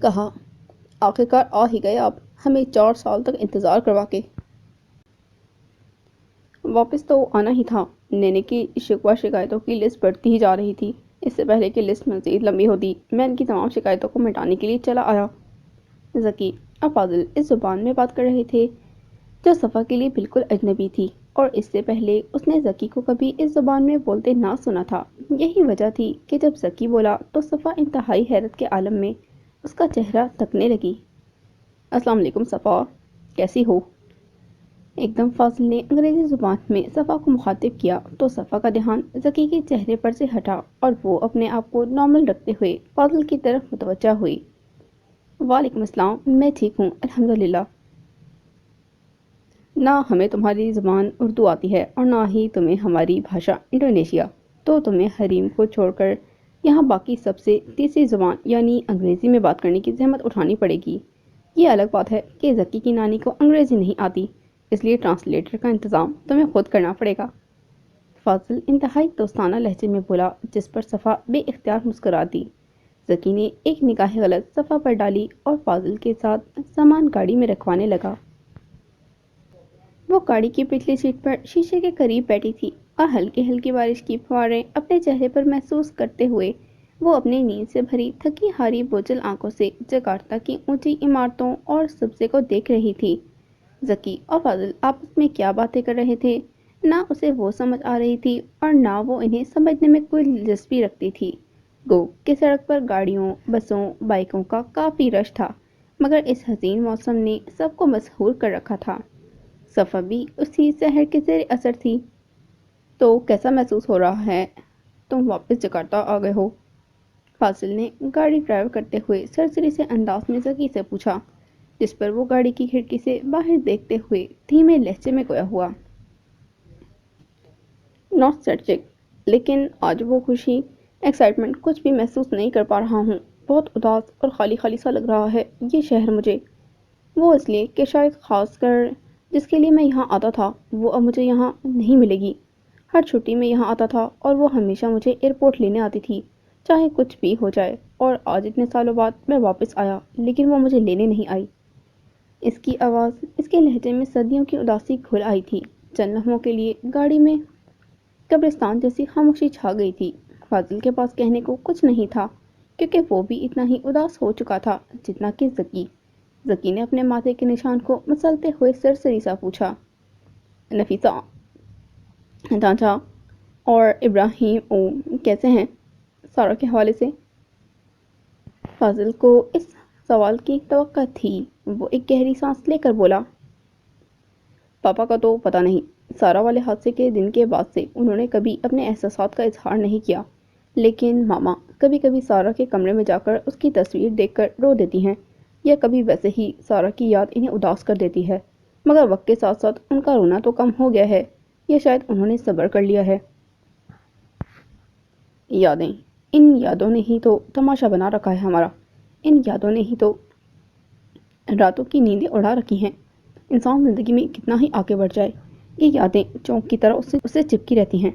کہا آخرکار آ ہی گئے آپ، ہمیں 4 سال تک انتظار کروا کے۔ واپس تو آنا ہی تھا۔ نینے کی شکوہ شکایتوں کی لسٹ بڑھتی ہی جا رہی تھی۔ اس سے پہلے کہ لسٹ مزید لمبی ہوتی میں ان کی تمام شکایتوں کو مٹانے کے لیے چلا آیا۔ ذکی اور فاضل اس زبان میں بات کر رہے تھے جو صفا کے لیے بالکل اجنبی تھی، اور اس سے پہلے اس نے ذکی کو کبھی اس زبان میں بولتے نہ سنا تھا۔ یہی وجہ تھی کہ جب ذکی بولا تو صفا انتہائی حیرت کے عالم میں اس کا چہرہ تکنے لگی۔ السلام علیکم صفا، کیسی ہو؟ ایک دم فاضل نے انگریزی زبان میں صفا کو مخاطب کیا تو صفا کا دھیان ذکی کے چہرے پر سے ہٹا اور وہ اپنے آپ کو نارمل رکھتے ہوئے فاضل کی طرف متوجہ ہوئی۔ وعلیکم السلام، میں ٹھیک ہوں الحمدللہ۔ نہ ہمیں تمہاری زبان اردو آتی ہے اور نہ ہی تمہیں ہماری بھاشا انڈونیشیا، تو تمہیں حریم کو چھوڑ کر یہاں باقی سب سے تیسری زبان یعنی انگریزی میں بات کرنے کی زحمت اٹھانی پڑے گی۔ یہ الگ بات ہے کہ ذکی کی نانی کو انگریزی نہیں آتی، اس لیے ٹرانسلیٹر کا انتظام تمہیں خود کرنا پڑے گا۔ فاضل انتہائی دوستانہ لہجے میں بولا جس پر صفا بے اختیار مسکرا دی۔ ذکی نے ایک نگاہ غلط صفا پر ڈالی اور فاضل کے ساتھ سامان گاڑی میں رکھوانے لگا۔ وہ گاڑی کی پچھلی سیٹ پر شیشے کے قریب بیٹھی تھی اور ہلکی ہلکی بارش کی فواریں اپنے چہرے پر محسوس کرتے ہوئے وہ اپنی نیند سے بھری تھکی ہاری بوجھل آنکھوں سے جکارتا کی اونچی عمارتوں اور سبزے کو دیکھ رہی تھی۔ ذکی اور فاضل آپس میں کیا باتیں کر رہے تھے نہ اسے وہ سمجھ آ رہی تھی اور نہ وہ انہیں سمجھنے میں کوئی دلچسپی رکھتی تھی۔ گو کہ سڑک پر گاڑیوں، بسوں، بائیکوں کا کافی رش تھا، مگر اس حسین موسم نے سب کو مسحور کر رکھا تھا۔ صفا بھی اسی سحر کے زیر اثر تھی۔ تو کیسا محسوس ہو رہا ہے؟ تم واپس جکارتا آ گئے ہو؟ فاضل نے گاڑی ڈرائیو کرتے ہوئے سرسری سے انداز میں ذکی سے پوچھا، جس پر وہ گاڑی کی کھڑکی سے باہر دیکھتے ہوئے دھیمے لہجے میں گویا ہوا۔ ناسٹالجک، لیکن آج وہ خوشی، ایکسائٹمنٹ کچھ بھی محسوس نہیں کر پا رہا ہوں۔ بہت اداس اور خالی خالی سا لگ رہا ہے یہ شہر مجھے۔ وہ اس لیے کہ شاید خاص کر جس کے لیے میں یہاں آتا تھا وہ اب مجھے یہاں نہیں ملے گی۔ ہر چھٹی میں یہاں آتا تھا اور وہ ہمیشہ مجھے ایئرپورٹ لینے آتی تھی چاہے کچھ بھی ہو جائے، اور آج اتنے سالوں بعد میں واپس آیا لیکن وہ مجھے لینے نہیں آئی۔ اس کی آواز، اس کے لہجے میں صدیوں کی اداسی گھل آئی تھی۔ چند لمحوں کے لیے گاڑی میں قبرستان جیسی خاموشی چھا گئی تھی۔ فاضل کے پاس کہنے کو کچھ نہیں تھا کیونکہ وہ بھی اتنا ہی اداس ہو چکا تھا جتنا کہ ذکی۔ ذکی نے اپنے ماتھے کے نشان کو مسلتے ہوئے سرسری سا پوچھا، نفیسہ، چاچا اور ابراہیم کیسے ہیں؟ سارا کے حوالے سے؟ فاضل کو اس سوال کی توقع تھی۔ وہ ایک گہری سانس لے کر بولا، پاپا کا تو پتہ نہیں، سارا والے حادثے کے دن کے بعد سے انہوں نے کبھی اپنے احساسات کا اظہار نہیں کیا، لیکن ماما کبھی کبھی سارا کے کمرے میں جا کر اس کی تصویر دیکھ کر رو دیتی ہیں، یا کبھی ویسے ہی سارا کی یاد انہیں اداس کر دیتی ہے، مگر وقت کے ساتھ ساتھ ان کا رونا تو کم ہو گیا ہے، یا شاید انہوں نے صبر کر لیا ہے۔ یادیں، ان یادوں نے ہی تو تماشا بنا رکھا ہے ہمارا، ان یادوں نے ہی تو راتوں کی نیندیں اڑا رکھی ہیں۔ انسان زندگی میں کتنا ہی آگے بڑھ جائے، یہ یادیں چونک کی طرح اسے چپکی رہتی ہیں۔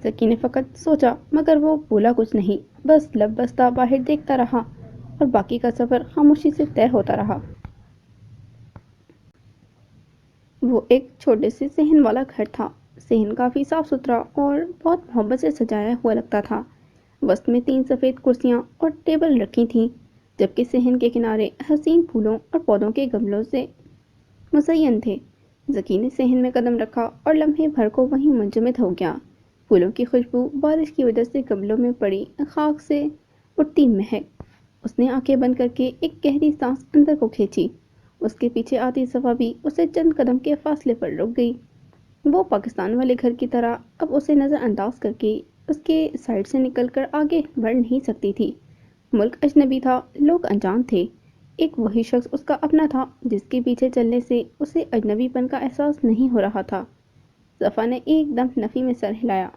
ذکی نے فقط سوچا مگر وہ بولا کچھ نہیں، بس لب بستہ باہر دیکھتا رہا اور باقی کا سفر خاموشی سے طے ہوتا رہا۔ وہ ایک چھوٹے سے صحن والا گھر تھا۔ صحن کافی صاف ستھرا اور بہت محبت سے سجایا ہوا لگتا تھا۔ وسط میں 3 سفید کرسیاں اور ٹیبل رکھی تھیں، جبکہ صحن کے کنارے حسین پھولوں اور پودوں کے گملوں سے مزین تھے۔ ذکی نے صحن میں قدم رکھا اور لمحے بھر کو وہیں منجمد ہو گیا۔ پھولوں کی خوشبو، بارش کی وجہ سے گملوں میں پڑی خاک سے اٹھتی مہک۔ اس نے آنکھیں بند کر کے ایک گہری سانس اندر کو کھینچی۔ اس کے پیچھے آتی صفا بھی اسے چند قدم کے فاصلے پر رک گئی۔ وہ پاکستان والے گھر کی طرح اب اسے نظر انداز کر کے اس کے سائڈ سے نکل کر آگے بڑھ نہیں سکتی تھی۔ ملک اجنبی تھا، لوگ انجان تھے، ایک وہی شخص اس کا اپنا تھا جس کے پیچھے چلنے سے اسے اجنبی پن کا احساس نہیں ہو رہا تھا۔ صفا نے ایک دم نفی میں سر ہلایا،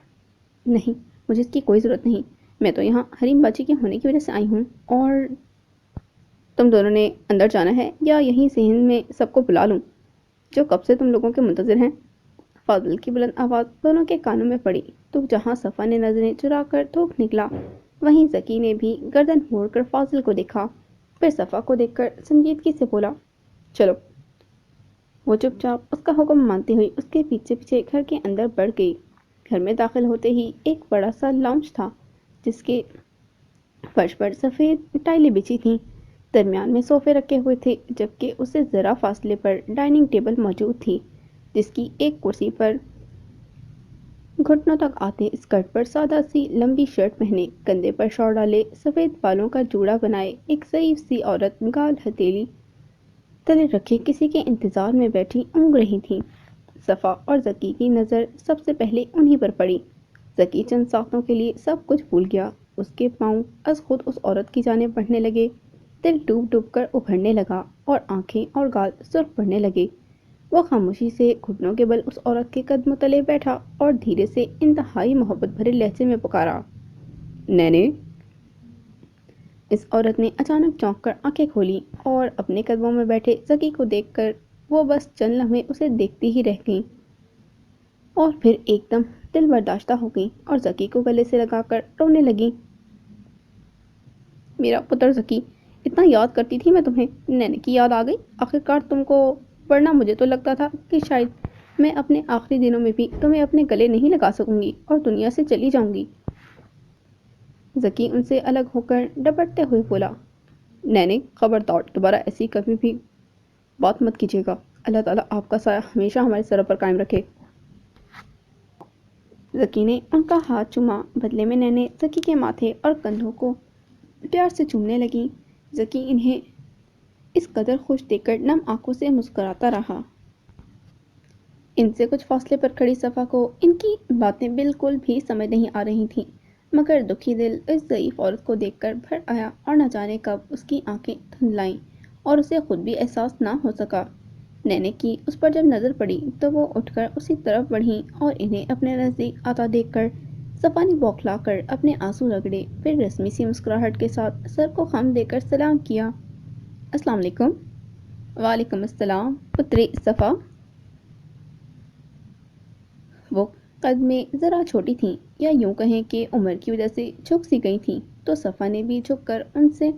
نہیں، مجھے اس کی کوئی ضرورت نہیں، میں تو یہاں حریم باجی کے ہونے کی وجہ سے آئی ہوں۔ اور تم دونوں نے اندر جانا ہے یا یہیں صحن میں سب کو بلا لوں جو کب سے تم لوگوں کے منتظر ہیں؟ فاضل کی بلند آواز دونوں کے کانوں میں پڑی تو جہاں صفا نے نظریں چرا کر تھوک نکلا، وہیں ذکی نے بھی گردن موڑ کر فاضل کو دیکھا۔ پھر صفا کو دیکھ کر سنجیدگی سے بولا، چلو۔ وہ چپ چاپ اس کا حکم مانتے ہوئی اس کے پیچھے پیچھے گھر کے اندر بڑھ گئی۔ گھر میں داخل ہوتے ہی ایک بڑا سا لاؤنج تھا جس کے فرش پر سفید ٹائلیں بچھی تھیں۔ درمیان میں صوفے رکھے ہوئے تھے جبکہ اسے ذرا فاصلے پر ڈائننگ ٹیبل موجود تھی جس کی ایک کرسی پر گھٹنوں تک آتے اسکرٹ پر سادہ سی لمبی شرٹ پہنے، کندھے پر شال ڈالے، سفید بالوں کا جوڑا بنائے ایک ضعیف سی عورت گال ہتھیلی تلے رکھے کسی کے انتظار میں بیٹھی اونگ رہی تھی۔ صفا اور ذکی کی نظر سب سے پہلے انہی پر پڑی۔ ذکی چند ساتوں کے لیے سب کچھ بھول گیا۔ اس کے پاؤں از خود اس عورت کی جانب بڑھنے لگے، دل ڈوب ڈوب کر ابھرنے لگا اور آنکھیں اور گال سرخ پڑنے لگے۔ وہ خاموشی سے گھٹنوں کے بل اس عورت کے قدموں تلے بیٹھا اور دھیرے سے انتہائی محبت بھرے لہجے میں پکارا، نینے۔ اس عورت نے اچانک چونک کر آنکھیں کھولیں اور اپنے قدموں میں بیٹھے ذکی کو دیکھ کر وہ بس چند لمحے اسے دیکھتی ہی رہ گئیں اور پھر ایک دم دل برداشتہ ہو گئیں اور ذکی کو گلے سے لگا کر رونے لگیں۔ میرا پتر ذکی، اتنا یاد کرتی تھی میں تمہیں، نینے کی یاد آ گئی آخرکار تم کو، ورنہ مجھے تو لگتا تھا کہ شاید میں اپنے آخری دنوں میں بھی تمہیں اپنے گلے نہیں لگا سکوں گی اور دنیا سے چلی جاؤں گی۔ ذکی ان سے الگ ہو کر ڈپٹتے ہوئے بولا، نینے خبردار دوبارہ ایسی کبھی بھی بات مت کیجیے گا، اللہ تعالیٰ آپ کا سایہ ہمیشہ ہمارے سروں پر قائم رکھے۔ ذکی نے ان کا ہاتھ چوما، بدلے میں نینے ذکی کے ماتھے اور کندھوں کو پیار سے چومنے لگیں۔ ذکی انہیں اس قدر خوش دیکھ کر نم آنکھوں سے مسکراتا رہا۔ ان سے کچھ فاصلے پر کھڑی صفا کو ان کی باتیں بالکل بھی سمجھ نہیں آ رہی تھیں، مگر دکھی دل اس ضعیف عورت کو دیکھ کر بھر آیا اور نہ جانے کب اس کی آنکھیں دھندلائیں اور اسے خود بھی احساس نہ ہو سکا۔ نینے کی اس پر جب نظر پڑی تو وہ اٹھ کر اسی طرف بڑھیں اور انہیں اپنے نزدیک آتا دیکھ کر صفا نے بوکھلا کر اپنے آنسو رگڑے، پھر رسمی سی مسکراہٹ کے ساتھ سر کو خم دے کر سلام کیا، السلام علیکم۔ وعلیکم السلام پتری صفا۔ وہ قد میں ذرا چھوٹی تھیں، یا یوں کہیں کہ عمر کی وجہ سے جھک سی گئی تھیں، تو صفا نے بھی جھک کر ان سے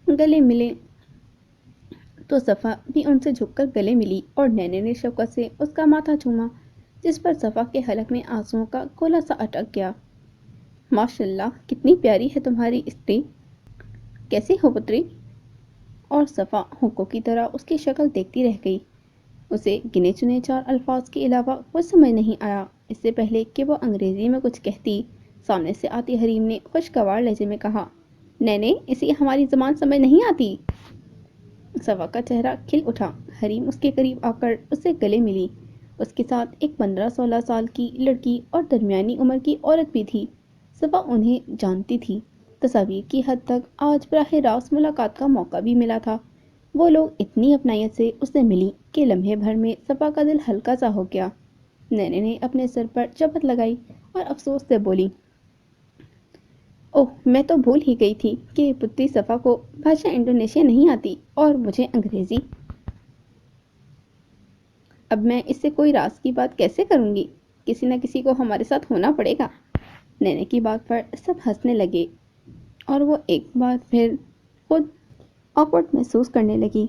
گلے ملے تو صفا بھی ان سے جھک کر گلے ملی اور نینے نے شفقت سے اس کا ماتھا چوما جس پر صفا کے حلق میں آنسوؤں کا گولا سا اٹک گیا۔ ماشاء اللہ کتنی پیاری ہے تمہاری استری، کیسی ہو پتری؟ اور صفا ہونکوں کی طرح اس کی شکل دیکھتی رہ گئی۔ اسے گنے چنے چار الفاظ کے علاوہ کچھ سمجھ نہیں آیا۔ اس سے پہلے کہ وہ انگریزی میں کچھ کہتی، سامنے سے آتی حریم نے خوشگوار لہجے میں کہا، نینے اسے ہماری زبان سمجھ نہیں آتی۔ صفا کا چہرہ کھل اٹھا۔ حریم اس کے قریب آ کر اس سے گلے ملی۔ اس کے ساتھ ایک 15-16 سال کی لڑکی اور درمیانی عمر کی عورت بھی تھی۔ صفا انہیں جانتی تھی۔ تصاویر کی حد تک آج براہ راست ملاقات کا موقع بھی ملا تھا۔ وہ لوگ اتنی اپنائیت سے اسے ملی کہ لمحے بھر میں صفا کا دل ہلکا سا ہو گیا۔ نینے نے اپنے سر پر چپت لگائی اور افسوس سے بولی، اوہ میں تو بھول ہی گئی تھی کہ پتری صفا کو بھاشا انڈونیشیا نہیں آتی اور مجھے انگریزی۔ اب میں اس سے کوئی راز کی بات کیسے کروں گی؟ کسی نہ کسی کو ہمارے ساتھ ہونا پڑے گا۔ نینے کی بات پر سب ہنسنے لگے اور وہ ایک بار پھر خود آکورڈ محسوس کرنے لگی۔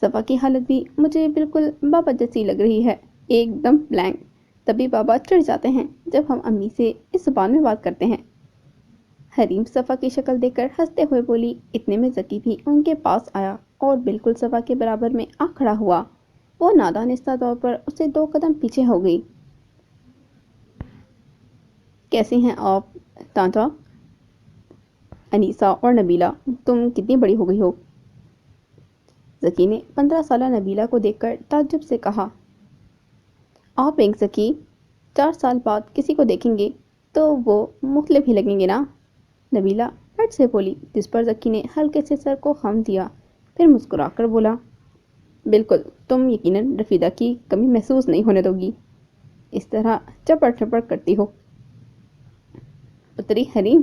صفا کی حالت بھی مجھے بالکل بابا جیسی لگ رہی ہے، ایک دم بلینک۔ تبھی بابا چڑھ جاتے ہیں جب ہم امی سے اس زبان میں بات کرتے ہیں۔ حریم صفا کی شکل دیکھ کر ہنستے ہوئے بولی۔ اتنے میں ذکی بھی ان کے پاس آیا اور بالکل صفا کے برابر میں آ کھڑا ہوا۔ وہ نادانستہ طور پر اسے 2 قدم پیچھے ہو گئی۔ کیسی ہیں آپ تانتا انیسہ اور نبیلہ، تم کتنی بڑی ہو گئی ہو؟ ذکی نے 15 سالہ نبیلہ کو دیکھ کر تعجب سے کہا، آپ ایک ذکی 4 سال بعد کسی کو دیکھیں گے تو وہ مختلف ہی لگیں گے نا؟ نبیلہ ہٹ سے بولی، جس پر ذکی نے ہلکے سے سر کو خم دیا، پھر مسکرا کر بولا، بالکل، تم یقیناً رفیدہ کی کمی محسوس نہیں ہونے دو گی، اس طرح چپڑ چپڑ کرتی ہو۔ پتری حریم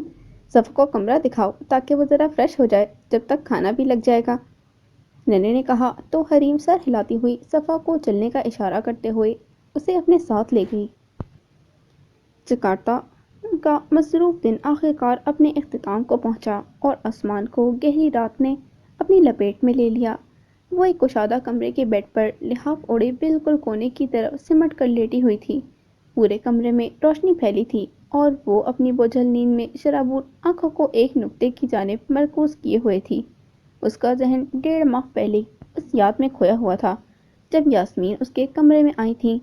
صفا کو کمرہ دکھاؤ تاکہ وہ ذرا فریش ہو جائے، جب تک کھانا بھی لگ جائے گا، نینے نے کہا تو حریم سر ہلاتی ہوئی صفا کو چلنے کا اشارہ کرتے ہوئے اسے اپنے ساتھ لے گئی۔ جکارتا ان کا مصروف دن آخر کار اپنے اختتام کو پہنچا اور آسمان کو گہری رات نے اپنی لپیٹ میں لے لیا۔ وہ ایک کشادہ کمرے کے بیڈ پر لحاف اوڑھے بالکل کونے کی طرف سمٹ کر لیٹی ہوئی تھی۔ پورے کمرے میں روشنی پھیلی تھی اور وہ اپنی بوجھل نیند میں شرابور آنکھوں کو ایک نقطے کی جانب مرکوز کیے ہوئے تھی۔ اس کا ذہن 1.5 ماہ پہلے اس یاد میں کھویا ہوا تھا جب یاسمین اس کے کمرے میں آئی تھی۔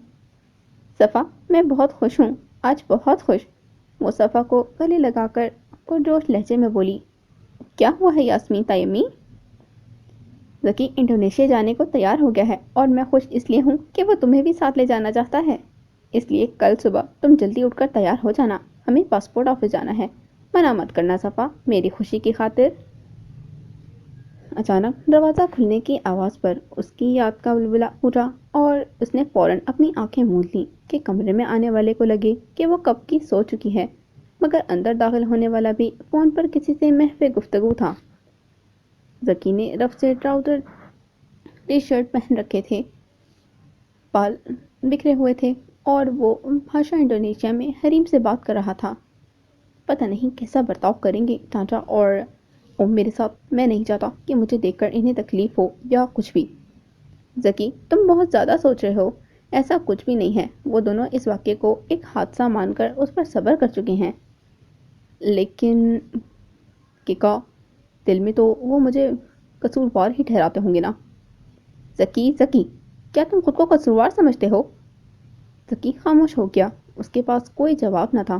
صفا، میں بہت خوش ہوں، آج بہت خوش۔ وہ صفا کو گلے لگا کر پرجوش لہجے میں بولی۔ کیا ہوا ہے یاسمین تیمی؟ زکی انڈونیشیا جانے کو تیار ہو گیا ہے اور میں خوش اس لیے ہوں کہ وہ تمہیں بھی ساتھ لے جانا چاہتا ہے۔ اس لیے کل صبح تم جلدی اٹھ کر تیار ہو جانا، ہمیں پاسپورٹ آفس جانا ہے۔ منع مت کرنا صفا، میری خوشی کی خاطر۔ اچانک دروازہ کھلنے کی آواز پر اس کی یاد کا بلبلہ اٹھا اور اس نے فوراً اپنی آنکھیں موند لیں کہ کمرے میں آنے والے کو لگے کہ وہ کب کی سو چکی ہے، مگر اندر داخل ہونے والا بھی فون پر کسی سے محو گفتگو تھا۔ زکی نے رف سے ٹراؤزر ٹی شرٹ پہن رکھے تھے، بال بکھرے ہوئے تھے اور وہ بھاشا انڈونیشیا میں حریم سے بات کر رہا تھا۔ پتہ نہیں کیسا برتاؤ کریں گے ٹانٹا اور میرے ساتھ، میں نہیں چاہتا کہ مجھے دیکھ کر انہیں تکلیف ہو یا کچھ بھی۔ زکی، تم بہت زیادہ سوچ رہے ہو، ایسا کچھ بھی نہیں ہے۔ وہ دونوں اس واقعے کو ایک حادثہ مان کر اس پر صبر کر چکے ہیں۔ لیکن کیکا، دل میں تو وہ مجھے قصوروار ہی ٹھہراتے ہوں گے نا۔ زکی، کیا تم خود کو قصوروار سمجھتے ہو؟ زکی خاموش ہو گیا، اس کے پاس کوئی جواب نہ تھا۔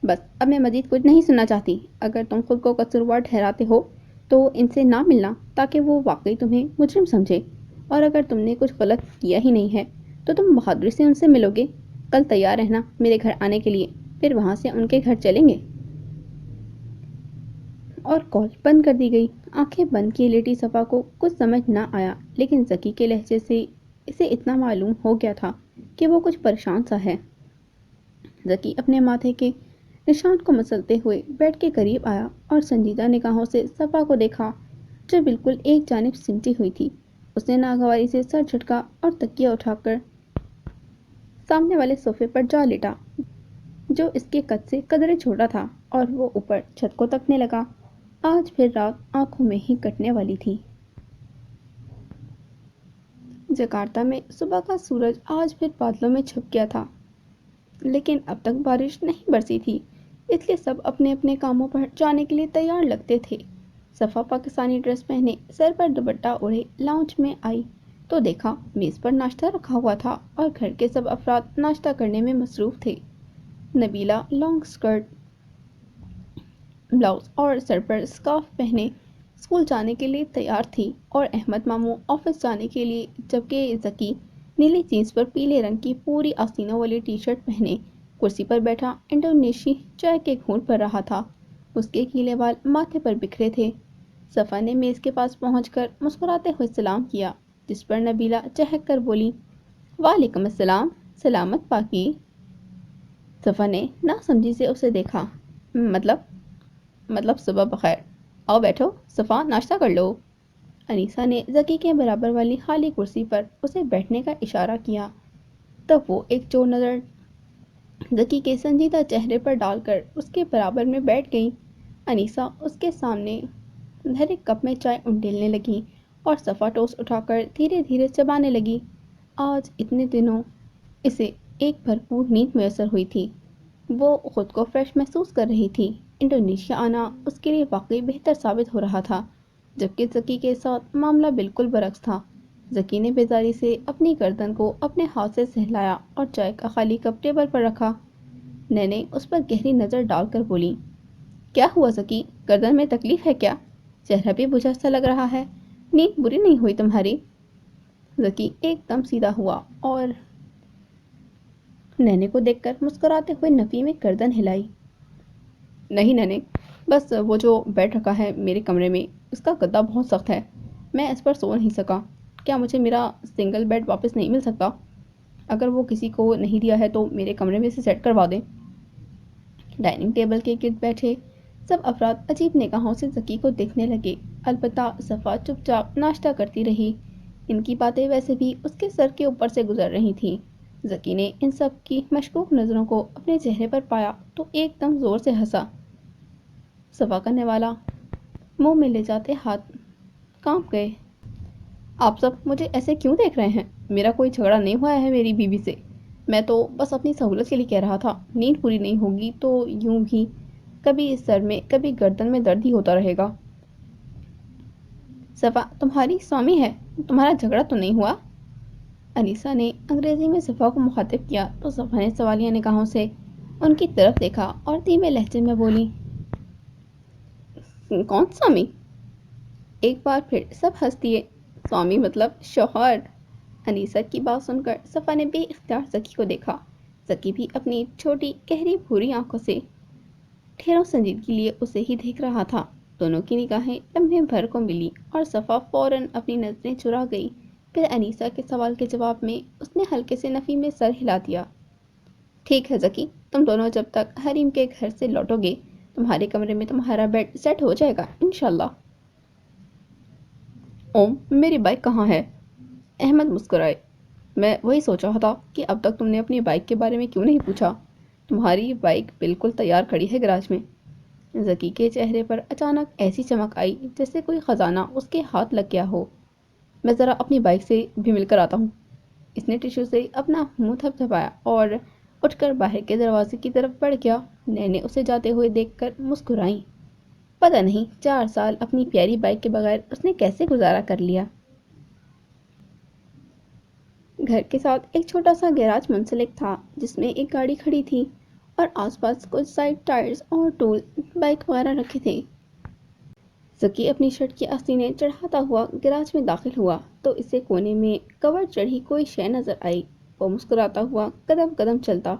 بس اب میں مزید کچھ نہیں سننا چاہتی۔ اگر تم خود کو قصوروار ٹھہراتے ہو تو ان سے نہ ملنا تاکہ وہ واقعی تمہیں مجرم سمجھے، اور اگر تم نے کچھ غلط کیا ہی نہیں ہے تو تم بہادری سے ان سے ملو گے۔ کل تیار رہنا میرے گھر آنے کے لیے، پھر وہاں سے ان کے گھر چلیں گے۔ اور کال بند کر دی گئی۔ آنکھیں بند کیے لیٹی صفا کو کچھ سمجھ نہ آیا، لیکن زکی کے لہجے سے اسے اتنا معلوم ہو گیا تھا کہ وہ کچھ پریشان سا ہے۔ زکی اپنے ماتھے کے نشان کو مسلتے ہوئے بیڈ کے قریب آیا اور سنجیدہ نگاہوں سے صفا کو دیکھا جو بالکل ایک جانب سمٹی ہوئی تھی۔ اس نے ناگواری سے سر جھٹکا اور تکیہ اٹھا کر سامنے والے صوفے پر جا لیٹا جو اس کے قد سے قدرے چھوٹا تھا، اور وہ اوپر چھت کو تکنے لگا۔ آج پھر رات آنکھوں میں ہی کٹنے والی تھی۔ جکارتہ میں صبح کا سورج آج پھر بادلوں میں چھپ گیا تھا، لیکن اب تک بارش نہیں برسی تھی، اس لیے سب اپنے اپنے کاموں پر جانے کے لیے تیار لگتے تھے۔ صفا پاکستانی ڈریس پہنے سر پر دوپٹہ اوڑھے لاؤنج میں آئی تو دیکھا میز پر ناشتہ رکھا ہوا تھا اور گھر کے سب افراد ناشتہ کرنے میں مصروف تھے۔ نبیلہ لانگ اسکرٹ، بلاؤز اور سر پر اسکارف پہنے اسکول جانے کے لیے تیار تھی، اور احمد ماموں آفس جانے کے لیے، جبکہ زکی نیلی جینس پر پیلے رنگ کی پوری آستینوں والی ٹی شرٹ پہنے کرسی پر بیٹھا انڈونیشی چائے کے گھونٹ بھر رہا تھا۔ اس کے گیلے بال ماتھے پر بکھرے تھے۔ صفا نے میز کے پاس پہنچ کر مسکراتے ہوئے سلام کیا، جس پر نبیلہ چہک کر بولی، وعلیکم السلام، سلامت پاکی۔ صفا نے ناسمجھی سے اسے دیکھا۔ مطلب صبح بخیر، آؤ بیٹھو صفا، ناشتہ کر لو۔ انیسہ نے زکی کے برابر والی خالی کرسی پر اسے بیٹھنے کا اشارہ کیا، تب وہ ایک چور نظر زکی کے سنجیدہ چہرے پر ڈال کر اس کے برابر میں بیٹھ گئی۔ انیسہ اس کے سامنے دھرے کپ میں چائے انڈیلنے لگی اور صفا ٹوسٹ اٹھا کر دھیرے دھیرے چبانے لگی۔ آج اتنے دنوں اسے ایک بھرپور نیند میسر ہوئی تھی۔ وہ خود کو فریش محسوس کر رہی تھی۔ انڈونیشیا آنا اس کے لیے واقعی بہتر ثابت ہو رہا تھا، جبکہ زکی کے ساتھ معاملہ بالکل برعکس تھا۔ زکی نے بیزاری سے اپنی گردن کو اپنے ہاتھ سے سہلایا اور چائے کا خالی کپ ٹیبل پر رکھا۔ نینے اس پر گہری نظر ڈال کر بولی، کیا ہوا زکی، گردن میں تکلیف ہے کیا؟ چہرہ بھی بجھا سا لگ رہا ہے، نیند بری نہیں ہوئی تمہاری؟ زکی ایک دم سیدھا ہوا اور نینے کو دیکھ کر مسکراتے ہوئے نفی میں گردن ہلائی۔ نہیں نینے، بس وہ جو بیڈ رکھا ہے میرے کمرے میں، اس کا گدا بہت سخت ہے، میں اس پر سو نہیں سکا۔ کیا مجھے میرا سنگل بیڈ واپس نہیں مل سکتا؟ اگر وہ کسی کو نہیں دیا ہے تو میرے کمرے میں سے سیٹ کروا دیں۔ ڈائننگ ٹیبل کے گرد بیٹھے سب افراد عجیب نگاہوں سے زکی کو دیکھنے لگے، البتہ صفا چپ چاپ ناشتہ کرتی رہی۔ ان کی باتیں ویسے بھی اس کے سر کے اوپر سے گزر رہی تھیں۔ ذکی نے ان سب کی مشکوک نظروں کو اپنے چہرے پر پایا تو ایک دم زور سے ہنسا۔ صفا کرنے والا منہ میں لے جاتے ہاتھ کانپ گئے۔ آپ سب مجھے ایسے کیوں دیکھ رہے ہیں؟ میرا کوئی جھگڑا نہیں ہوا ہے میری بیوی سے، میں تو بس اپنی سہولت کے لیے کہہ رہا تھا۔ نیند پوری نہیں ہوگی تو یوں بھی کبھی سر میں کبھی گردن میں درد ہی ہوتا رہے گا۔ صفا تمہاری سوامی ہے، تمہارا جھگڑا تو نہیں ہوا؟ انیسا نے انگریزی میں صفا کو مخاطب کیا تو صفا نے سوالیہ نگاہوں سے ان کی طرف دیکھا اور دھیمے لہجے میں بولی، کون سوامی؟ ایک بار پھر سب ہنس دیے۔ سوامی مطلب شوہر۔ انیسا کی بات سن کر صفا نے بے اختیار ذکی کو دیکھا۔ ذکی بھی اپنی چھوٹی گہری بھوری آنکھوں سے ٹھیروں سنجیدگی لیے اسے ہی دیکھ رہا تھا۔ دونوں کی نگاہیں لمحے بھر کو ملی اور صفا فوراً اپنی نظریں چرا گئی۔ پھر انیسا کے سوال کے جواب میں اس نے ہلکے سے نفی میں سر ہلا دیا۔ ٹھیک ہے ذکی، تم دونوں جب تک حریم کے گھر سے لوٹو گے تمہارے کمرے میں تمہارا بیڈ سیٹ ہو جائے گا انشاءاللہ۔ اوم، میری بائک کہاں ہے؟ احمد مسکرائے۔ میں وہی سوچ رہا تھا کہ اب تک تم نے اپنی بائک کے بارے میں کیوں نہیں پوچھا۔ تمہاری بائک بالکل تیار کھڑی ہے گراج میں۔ ذکی کے چہرے پر اچانک ایسی چمک آئی جیسے کوئی خزانہ اس کے ہاتھ لگ گیا ہو۔ میں ذرا اپنی بائک سے بھی مل کر آتا ہوں۔ اس نے ٹشو سے اپنا منہ تھپ تھپایا اور اٹھ کر باہر کے دروازے کی طرف بڑھ گیا۔ نینے اسے جاتے ہوئے دیکھ کر مسکرائیں۔ پتہ نہیں 4 سال اپنی پیاری بائک کے بغیر اس نے کیسے گزارا کر لیا۔ گھر کے ساتھ ایک چھوٹا سا گیراج منسلک تھا جس میں ایک گاڑی کھڑی تھی اور آس پاس کچھ سائڈ ٹائرز اور ٹول بائک وغیرہ رکھے تھے۔ ذکی اپنی شرٹ کی آستینیں چڑھاتا ہوا گیراج میں داخل ہوا تو اسے کونے میں کور چڑھی کوئی شے نظر آئی۔ وہ مسکراتا ہوا قدم قدم چلتا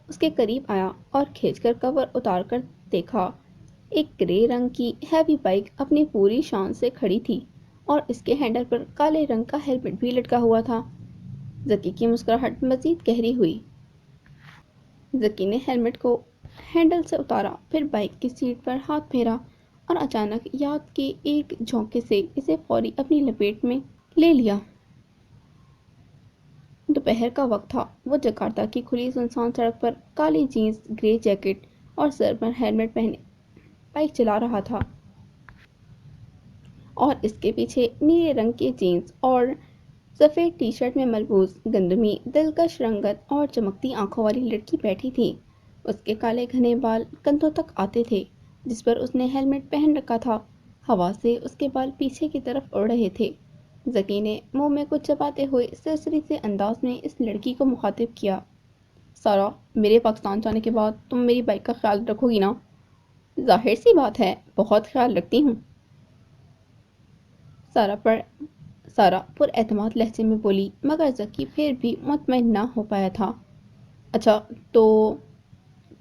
اس کے قریب آیا اور کھینچ کر کور اتار کر دیکھا۔ ایک گرے رنگ کی ہیوی بائک اپنی پوری شان سے کھڑی تھی اور اس کے ہینڈل پر کالے رنگ کا ہیلمٹ بھی لٹکا ہوا تھا۔ ذکی کی مسکراہٹ مزید گہری ہوئی۔ ذکی نے ہیلمٹ کو ہینڈل سے اتارا، پھر بائک کی سیٹ پر ہاتھ پھیرا اور اچانک یاد کے ایک جھونکے سے اسے فوری اپنی لپیٹ میں لے لیا۔ دوپہر کا وقت تھا۔ وہ جکارتا کی کھلی سنسان سڑک پر کالی جینز، گرے جیکٹ اور سر پر ہیلمٹ پہنے بائک چلا رہا تھا اور اس کے پیچھے نیلے رنگ کی جینز اور سفید ٹی شرٹ میں ملبوس گندمی دلکش رنگت اور چمکتی آنکھوں والی لڑکی بیٹھی تھی۔ اس کے کالے گھنے بال کندھوں تک آتے تھے جس پر اس نے ہیلمٹ پہن رکھا تھا۔ ہوا سے اس کے بال پیچھے کی طرف اڑ رہے تھے۔ ذکی نے منہ میں کچھ چباتے ہوئے سرسری سے انداز میں اس لڑکی کو مخاطب کیا، سارا، میرے پاکستان جانے کے بعد تم میری بائک کا خیال رکھو گی نا؟ ظاہر سی بات ہے، بہت خیال رکھتی ہوں، سارا پر اعتماد لہجے میں بولی، مگر ذکی پھر بھی مطمئن نہ ہو پایا تھا۔ اچھا تو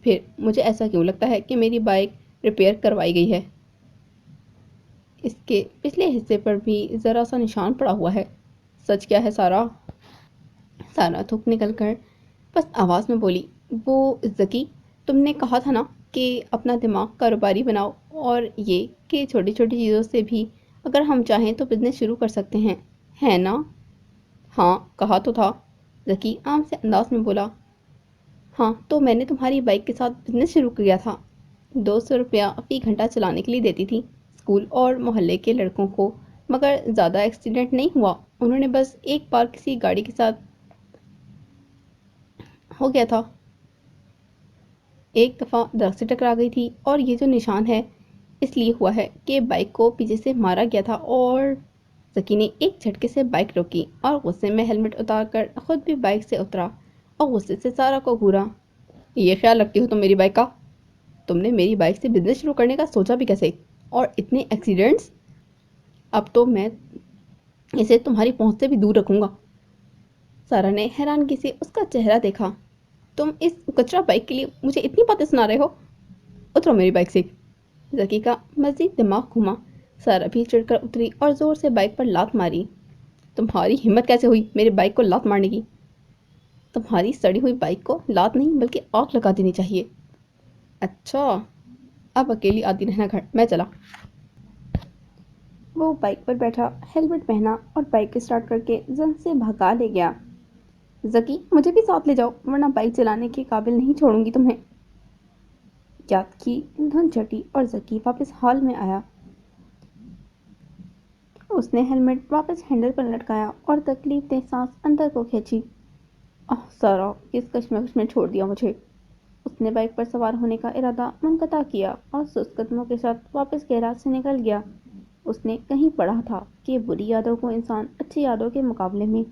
پھر مجھے ایسا کیوں لگتا ہے کہ میری بائک ریپیئر کروائی گئی ہے؟ اس کے پچھلے حصے پر بھی ذرا سا نشان پڑا ہوا ہے۔ سچ کیا ہے سارا؟ سارا تھوک نکل کر بس آواز میں بولی، وہ ذکی، تم نے کہا تھا نا کہ اپنا دماغ کاروباری بناؤ اور یہ کہ چھوٹی چھوٹی چیزوں سے بھی اگر ہم چاہیں تو بزنس شروع کر سکتے ہیں، ہے نا؟ ہاں کہا تو تھا، ذکی عام سے انداز میں بولا۔ ہاں تو میں نے تمہاری بائک کے ساتھ بزنس شروع کیا تھا۔ 200 روپیہ فی گھنٹہ چلانے کے لیے دیتی تھی اسکول اور محلے کے لڑکوں کو، مگر زیادہ ایکسیڈنٹ نہیں ہوا، انہوں نے بس ایک بار کسی گاڑی کے ساتھ ہو گیا تھا، ایک دفعہ درخت سے ٹکرا گئی تھی اور یہ جو نشان ہے اس لیے ہوا ہے کہ بائک کو پیچھے سے مارا گیا تھا۔ اور ذکی نے ایک جھٹکے سے بائک روکی اور غصے میں ہیلمٹ اتار کر خود بھی بائک سے اترا اور غصے سے سارا کو گھورا۔ یہ خیال رکھتی ہو تم میری بائک کا؟ تم نے میری بائک سے بزنس شروع کرنے کا سوچا بھی کیسے؟ اور اتنے ایکسیڈنٹس! اب تو میں اسے تمہاری پہنچ سے بھی دور رکھوں گا۔ سارا نے حیرانگی سے اس کا چہرہ دیکھا۔ تم اس کچرا بائک کے لیے مجھے اتنی باتیں سنا رہے ہو؟ اترو میری بائک سے۔ ذکی کا مزید دماغ گھما۔ سارا بھی چڑھ کر اتری اور زور سے بائک پر لات ماری۔ تمہاری ہمت کیسے ہوئی میری بائک کو لات مارنے کی؟ تمہاری سڑی ہوئی بائک کو لات نہیں بلکہ آگ لگا دینی چاہیے۔ اچھا، اب اکیلی آتی رہنا گھر، میں چلا۔ وہ بائک پر بیٹھا، ہیلمٹ پہنا اور بائک اسٹارٹ کر کے زن سے بھگا لے گیا۔ ذکی مجھے بھی ساتھ لے جاؤ ورنہ بائک چلانے کے قابل نہیں چھوڑوں گی تمہیں۔ یاد کی دھن چٹی اور ذکی واپس ہال میں آیا۔ اس نے ہیلمٹ واپس ہینڈل پر لٹکایا اور تکلیف دہ سانس اندر کو کھینچی۔ سارا کس کشمکش میں چھوڑ دیا مجھے۔ اس نے بائک پر سوار ہونے کا ارادہ منقطع کیا اور سست قدموں کے ساتھ واپس گیراج سے نکل گیا۔ اس نے کہیں پڑھا تھا کہ بری یادوں کو انسان اچھی یادوں کے مقابلے میں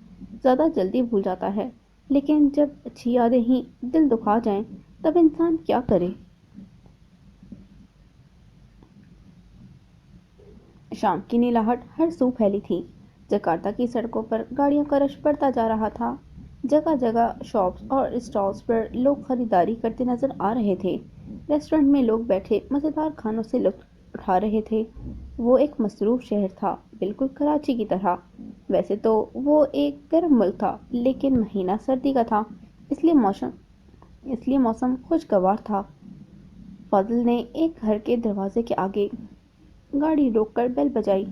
زیادہ جلدی بھول جاتا ہے، لیکن جب اچھی یادیں ہی دل دکھا جائیں تب انسان کیا کرے۔ شام کی نیلاہٹ ہر سو پھیلی تھی۔ جکارتا کی سڑکوں پر گاڑیوں کا رش بڑھتا جا رہا تھا۔ جگہ جگہ شاپس اور اسٹالز پر لوگ خریداری کرتے نظر آ رہے تھے۔ ریسٹورنٹ میں لوگ بیٹھے مزیدار کھانوں سے لطف اٹھا رہے تھے۔ وہ ایک مصروف شہر تھا، بالکل کراچی کی طرح۔ ویسے تو وہ ایک گرم ملک تھا، لیکن مہینہ سردی کا تھا، اس لیے موسم خوشگوار تھا۔ فاضل نے ایک گھر کے دروازے کے آگے گاڑی روک کر بیل بجائی۔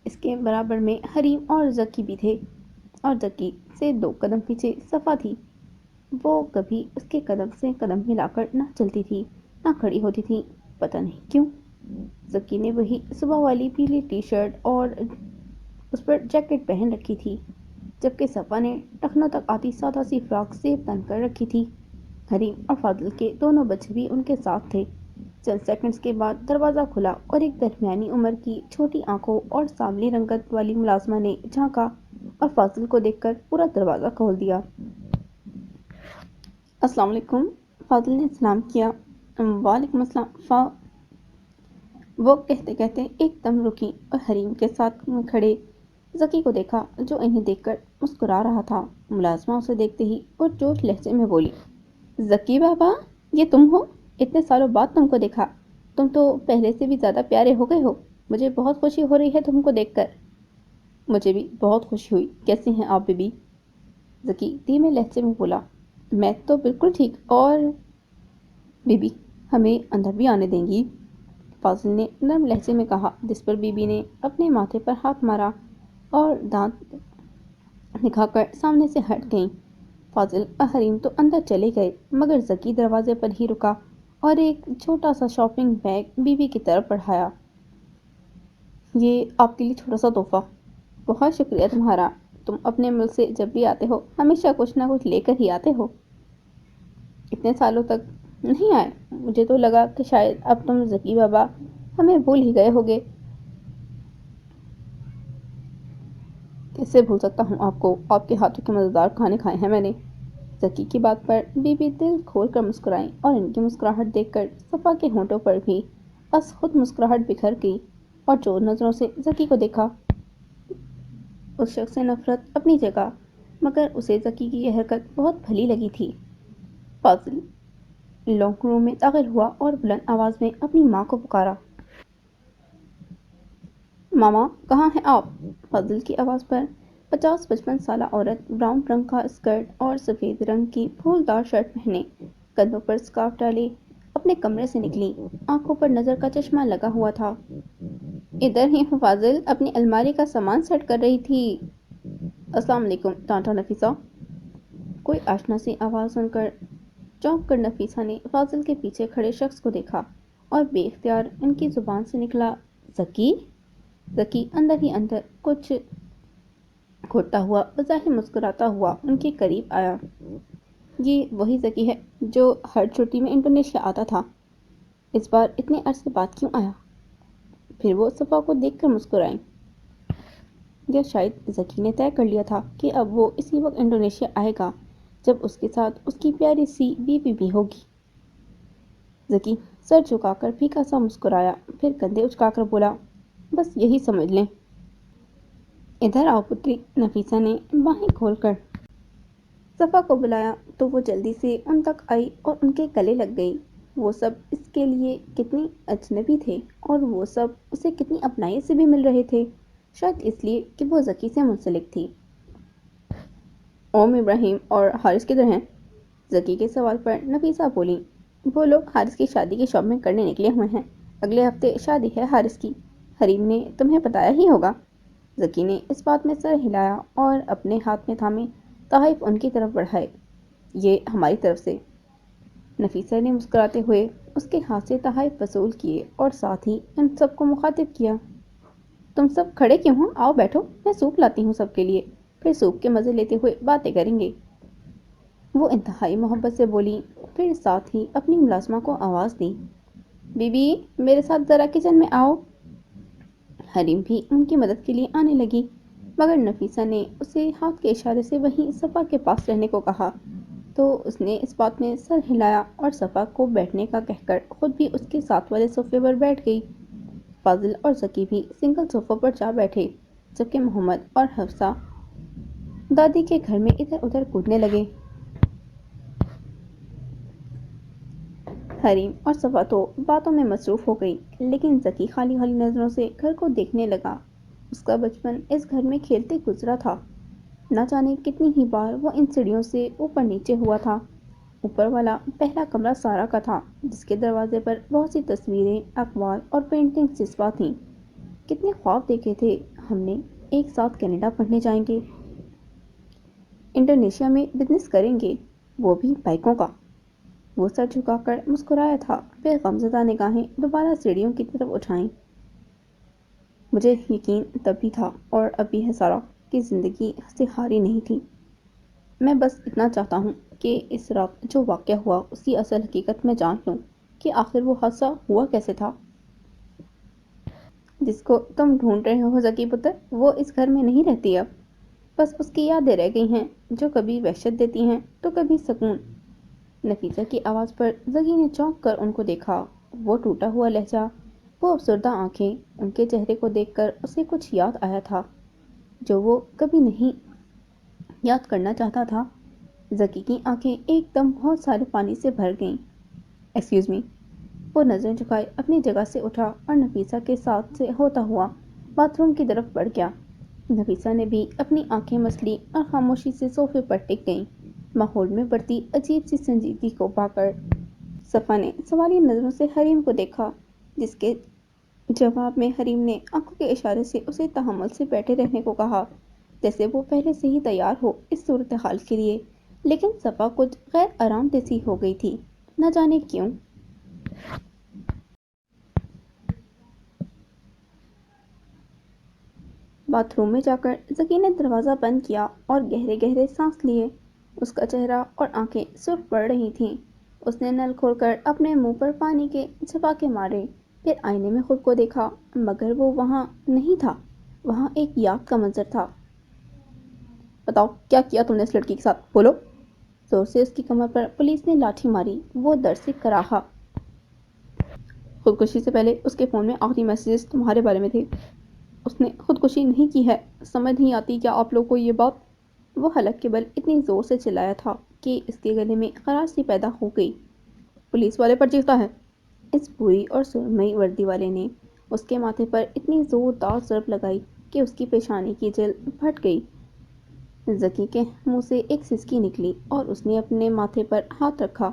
اس کے برابر میں حریم اور ذکی بھی تھے، اور ذکی سے 2 قدم پیچھے صفا تھی۔ وہ کبھی اس کے قدم سے قدم ملا کر نہ چلتی تھی نہ کھڑی ہوتی تھی، پتہ نہیں کیوں۔ ذکی نے وہی صبح والی پیلی ٹی شرٹ اور اس پر جیکٹ پہن رکھی تھی، جبکہ صفا نے ٹخنوں تک آتی سادہ سی فراک زیب تن کر رکھی تھی۔ حریم اور فاضل کے دونوں بچے بھی ان کے ساتھ تھے۔ چند سیکنڈز کے بعد دروازہ کھلا اور ایک درمیانی عمر کی چھوٹی آنکھوں اور سانولی رنگت والی ملازمہ نے جھانکا اور فاضل کو دیکھ کر پورا دروازہ کھول دیا۔ السلام علیکم، فاضل نے سلام کیا۔ وعلیکم السلام۔ وہ کہتے کہتے ایک دم رکی اور حریم کے ساتھ کھڑے ذکی کو دیکھا، جو انہیں دیکھ کر مسکرا رہا تھا۔ ملازمہ اسے دیکھتے ہی پرجوش لہجے میں بولی، ذکی بابا، یہ تم ہو؟ اتنے سالوں بعد تم کو دیکھا۔ تم تو پہلے سے بھی زیادہ پیارے ہو گئے ہو۔ مجھے بہت خوشی ہو رہی ہے تم کو دیکھ کر۔ مجھے بھی بہت خوشی ہوئی۔ کیسی ہیں آپ بیبی؟ ذکی دھیمے لہجے میں بولا، میں تو بالکل ٹھیک، اور بیبی ہمیں اندر بھی آنے دیں گی؟ فاضل نے نرم لہجے میں کہا، جس پر بیبی نے اپنے ماتھے پر ہاتھ مارا اور دانت دکھا کر سامنے سے ہٹ گئیں۔ فاضل اور حریم تو اندر چلے گئے، مگر ذکی دروازے پر ہی رکا اور ایک چھوٹا سا شاپنگ بیگ بیوی کی طرف بڑھایا۔ یہ آپ کے لیے چھوٹا سا تحفہ۔ بہت شکریہ تمہارا۔ تم اپنے ملک سے جب بھی آتے ہو ہمیشہ کچھ نہ کچھ لے کر ہی آتے ہو۔ اتنے سالوں تک نہیں آئے؟ مجھے تو لگا کہ شاید اب تم ذکی بابا ہمیں بھول ہی گئے ہوگے۔ کیسے بھول سکتا ہوں آپ کو؟ آپ کے ہاتھوں کے مزیدار کھانے کھائے ہیں میں نے۔ ذکی کی بات پر بیوی دل کھول کر مسکرائیں اور ان کی مسکراہٹ دیکھ کر صفا کے ہونٹوں پر بھی از خود مسکراہٹ بکھر گئی اور چور نظروں سے ذکی کو دیکھا۔ اس شخص سے نفرت اپنی جگہ، مگر اسے ذکی کی یہ حرکت بہت بھلی لگی تھی۔ فاضل لانگ روم میں داخل ہوا اور بلند آواز میں اپنی ماں کو پکارا، ماما کہاں ہیں آپ؟ فاضل کی آواز پر 50-55 سالہ عورت براؤن رنگ کا اسکرٹ اور سفید رنگ کی پھولدار شرٹ پہنے، کندھوں پر اسکارف ڈالے اپنے کمرے سے نکلی۔ آنکھوں پر نظر کا چشمہ لگا ہوا تھا۔ ادھر ہی ہوں فاضل، اپنی الماری کا سامان سیٹ کر رہی تھی۔ السلام علیکم ٹانٹا نفیسہ۔ کوئی آشنا سی آواز سن کر چونک کر نفیسہ نے فاضل کے پیچھے کھڑے شخص کو دیکھا اور بے اختیار ان کی زبان سے نکلا، ذکی؟ ذکی اندر ہی اندر کچھ گھٹتا ہوا بظاہر مسکراتا ہوا ان کے قریب آیا۔ یہ وہی ذکی ہے جو ہر چھٹی میں انڈونیشیا آتا تھا۔ اس بار اتنے عرصے بعد کیوں آیا؟ پھر وہ صفا کو دیکھ کر مسکرائیں۔ یا شاید ذکی نے طے کر لیا تھا کہ اب وہ اسی وقت انڈونیشیا آئے گا جب اس کے ساتھ اس کی پیاری سی بیوی بھی ہوگی۔ ذکی سر جھکا کر پھیکا سا مسکرایا، پھر کندھے اچکا کر بولا، بس یہی سمجھ لیں۔ ادھر آؤ پتری، نفیسہ نے باہیں کھول کر صفا کو بلایا تو وہ جلدی سے ان تک آئی اور ان کے گلے لگ گئی۔ وہ سب اس کے لیے کتنی اجنبی تھے اور وہ سب اسے کتنی اپنائی سے بھی مل رہے تھے، شاید اس لیے کہ وہ ذکی سے منسلک تھی۔ اوم ابراہیم اور حارث کدھر ہیں؟ ذکی کے سوال پر نفیسہ بولی، وہ لوگ حارث کی شادی کی شاپنگ کرنے نکلے ہوئے ہیں، اگلے ہفتے شادی ہے حارث کی، حریم نے تمہیں بتایا ہی ہوگا۔ ذکی نے اس بات میں سر ہلایا اور اپنے ہاتھ میں تھامے تحائف ان کی طرف بڑھائے۔ یہ ہماری طرف سے۔ نفیسہ نے مسکراتے ہوئے اس کے ہاتھ سے تحائف وصول کیے اور ساتھ ہی ان سب کو مخاطب کیا۔ تم سب کھڑے کیوں ہو؟ آؤ بیٹھو، میں سوپ لاتی ہوں سب کے لیے، پھر سوپ کے مزے لیتے ہوئے باتیں کریں گے۔ وہ انتہائی محبت سے بولی، پھر ساتھ ہی اپنی ملازمہ کو آواز دی، بی بی میرے ساتھ ذرا کچن میں آؤ۔ حریم بھی ان کی مدد کے لیے آنے لگی، مگر نفیسہ نے اسے ہاتھ کے اشارے سے وہیں صفا کے پاس رہنے کو کہا تو اس نے اس بات میں سر ہلایا اور صفا کو بیٹھنے کا کہہ کر خود بھی اس کے ساتھ والے صوفے پر بیٹھ گئی۔ فاضل اور ذکی بھی سنگل صوفوں پر جا بیٹھے، جبکہ محمد اور حفصہ دادی کے گھر میں ادھر ادھر کودنے لگے۔ حریم اور صفا تو باتوں میں مصروف ہو گئی، لیکن ذکی خالی خالی نظروں سے گھر کو دیکھنے لگا۔ اس کا بچپن اس گھر میں کھیلتے گزرا تھا، نہ جانے کتنی ہی بار وہ ان سیڑھیوں سے اوپر نیچے ہوا تھا۔ اوپر والا پہلا کمرہ سارا کا تھا، جس کے دروازے پر بہت سی تصویریں، اقوال اور پینٹنگز چسپاں تھیں۔ کتنے خواب دیکھے تھے ہم نے، ایک ساتھ کینیڈا پڑھنے جائیں گے، انڈونیشیا میں بزنس کریں گے، وہ بھی بائیکوں کا۔ وہ سر جھکا کر مسکرایا تھا، پھر غمزدہ نگاہیں دوبارہ سیڑھیوں کی طرف اٹھائیں۔ مجھے یقین تب بھی تھا اور اب بھی ہے سارا، کہ زندگی سے ہاری نہیں تھی۔ میں بس اتنا چاہتا ہوں کہ اس رات جو واقعہ ہوا اس کی اصل حقیقت میں جان لوں کہ آخر وہ حادثہ ہوا کیسے تھا۔ جس کو تم ڈھونڈ رہے ہو ذکی پتر، وہ اس گھر میں نہیں رہتی اب، بس اس کی یادیں رہ گئی ہیں جو کبھی وحشت دیتی ہیں تو کبھی سکون۔ نفیسہ کی آواز پر ذکی نے چونک کر ان کو دیکھا۔ وہ ٹوٹا ہوا لہجہ، وہ افسردہ آنکھیں، ان کے چہرے کو دیکھ کر اسے کچھ یاد آیا تھا جو وہ کبھی نہیں یاد کرنا چاہتا تھا۔ ذکی کی آنکھیں ایک دم بہت سارے پانی سے بھر گئیں۔ Excuse me. وہ نظریں جھکائے اپنی جگہ سے اٹھا اور نفیسہ کے ساتھ سے ہوتا ہوا باتھ روم کی طرف بڑھ گیا۔ نفیسہ نے بھی اپنی آنکھیں مس لی اور خاموشی سے صوفے پر ٹک گئیں، ماحول میں بڑھتی عجیب سی سنجیدگی کو پا کر۔ صفا نے سوالیہ نظروں سے حریم کو دیکھا، جس کے جواب میں حریم نے آنکھوں کے اشارے سے اسے تحمل سے بیٹھے رہنے کو کہا، جیسے وہ پہلے سے ہی تیار ہو اس صورتحال کے لیے۔ لیکن صفا کچھ غیر آرام دہ سی ہو گئی تھی، نہ جانے کیوں۔ باتھ روم میں جا کر ذکی نے دروازہ بند کیا اور گہرے گہرے سانس لیے۔ اس کا چہرہ اور آنکھیں سرخ پڑ رہی تھیں۔ اس نے نل کھول کر اپنے منہ پر پانی کے جھپاکے مارے، پھر آئینے میں خود کو دیکھا، مگر وہ وہاں نہیں تھا، وہاں ایک یاد کا منظر تھا۔ بتاؤ کیا کیا تم نے اس لڑکی کے ساتھ، بولو۔ زور سے اس کی کمر پر پولیس نے لاٹھی ماری، وہ در سے کراہا۔ خودکشی سے پہلے اس کے فون میں آخری میسیجز تمہارے بارے میں تھے۔ اس نے خودکشی نہیں کی ہے، سمجھ نہیں آتی کیا آپ لوگ کو یہ بات۔ وہ حلق کے بل اتنی زور سے چلایا تھا کہ اس کے گلے میں خراش سی پیدا ہو گئی۔ پولیس والے پر چیختا ہے۔ اس بری اور سرمئی وردی والے نے اس کے ماتھے پر اتنی زوردار ضرب لگائی کہ اس کی پیشانی کی جلد پھٹ گئی۔ ذکی کے منہ سے ایک سسکی نکلی اور اس نے اپنے ماتھے پر ہاتھ رکھا،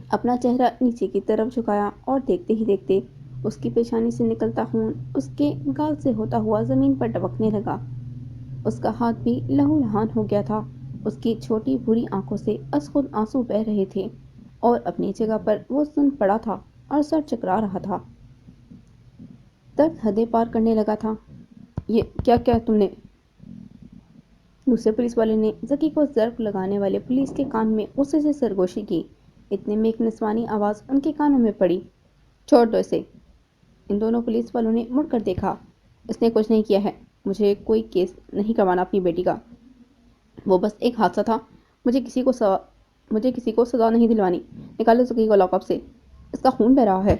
اپنا چہرہ نیچے کی طرف جھکایا اور دیکھتے ہی دیکھتے اس کی پیشانی سے نکلتا خون اس کے گال سے ہوتا ہوا زمین پر ٹپکنے لگا۔ اس کا ہاتھ بھی لہو لہان ہو گیا تھا۔ اس کی چھوٹی بھوری آنکھوں سے از خود آنسو بہہ رہے تھے اور اپنی جگہ پر وہ سن پڑا تھا اور سر چکرا رہا تھا۔ درد حدیں پار کرنے لگا تھا۔ یہ کیا کیا تم نے؟ دوسرے پولیس والے نے ذکی کو ضرب لگانے والے پولیس کے کان میں غصے سے سرگوشی کی۔ اتنے میں ایک نسوانی آواز ان کے کانوں میں پڑی، چھوڑ دو اسے۔ ان دونوں پولیس والوں نے مڑ کر دیکھا۔ اس نے کچھ نہیں کیا ہے، مجھے کوئی کیس نہیں کروانا اپنی بیٹی کا، وہ بس ایک حادثہ تھا، مجھے کسی کو سزا نہیں دلوانی، نکالو ذکی کو لاک اپ سے، اس کا خون بہہ رہا ہے۔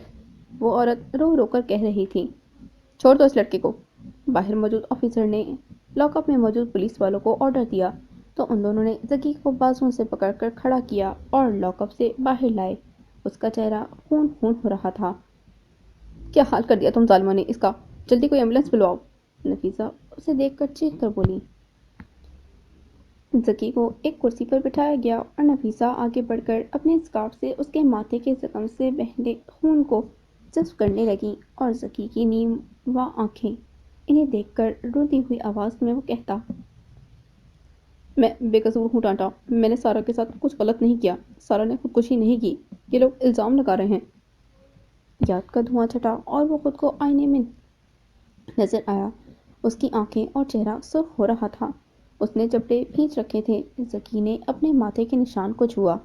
وہ عورت رو رو کر کہہ رہی تھی، چھوڑ دو اس لڑکے کو۔ باہر موجود آفیسر نے لاک اپ میں موجود پولیس والوں کو آرڈر دیا تو ان دونوں نے ذکی کو بازوؤں سے پکڑ کر کھڑا کیا اور لاک اپ سے باہر لائے۔ اس کا چہرہ خون خون ہو رہا تھا۔ کیا حال کر دیا تم ظالموں نے اس کا، جلدی کوئی ایمبولینس بلواؤ۔ نفیسہ اسے دیکھ کر چیخ کر بولی۔ ذکی کو ایک کرسی پر بٹھایا گیا اور نفیسہ آگے بڑھ کر اپنے اسکارف سے اس کے ماتھے کے زخم سے بہنے خون کو جذب کرنے لگی اور ذکی کی نیم وا آنکھیں انہیں دیکھ کر روتی ہوئی آواز میں وہ کہتا، میں بے قصور ہوں ٹانٹا، میں نے سارا کے ساتھ کچھ غلط نہیں کیا، سارا نے خودکشی نہیں کی، یہ لوگ الزام لگا رہے ہیں۔ یاد کا دھواں چھٹا اور وہ خود کو آئینے میں نظر آیا۔ اس کی آنکھیں اور چہرہ سرخ ہو رہا تھا۔ اس نے جبڑے کھینچ رکھے تھے۔ ذکی نے اپنے ماتھے کے نشان کو چھوا۔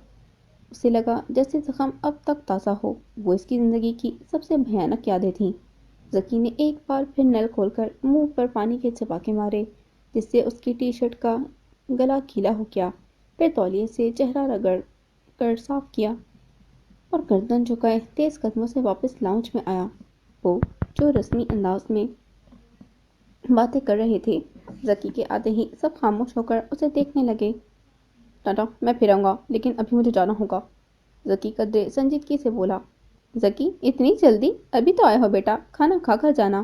اسے لگا جیسے زخم اب تک تازہ ہو۔ وہ اس کی زندگی کی سب سے بھیانک یادیں تھیں۔ ذکی نے ایک بار پھر نل کھول کر منہ پر پانی کے چھپاکے مارے جس سے اس کی ٹی شرٹ کا گلا گیلا ہو گیا، پھر تولیے سے چہرہ رگڑ کر صاف کیا اور گردن جھکائے تیز قدموں سے واپس لاؤنج میں آیا۔ وہ جو رسمی انداز میں باتیں کر رہے تھے، ذکی کے آتے ہی سب خاموش ہو کر اسے دیکھنے لگے۔ ٹاٹا، میں پھر آؤں گا لیکن ابھی مجھے جانا ہوگا، ذکی قدرے سنجیدگی سے بولا۔ ذکی، اتنی جلدی؟ ابھی تو آئے ہو بیٹا، کھانا کھا کر جانا۔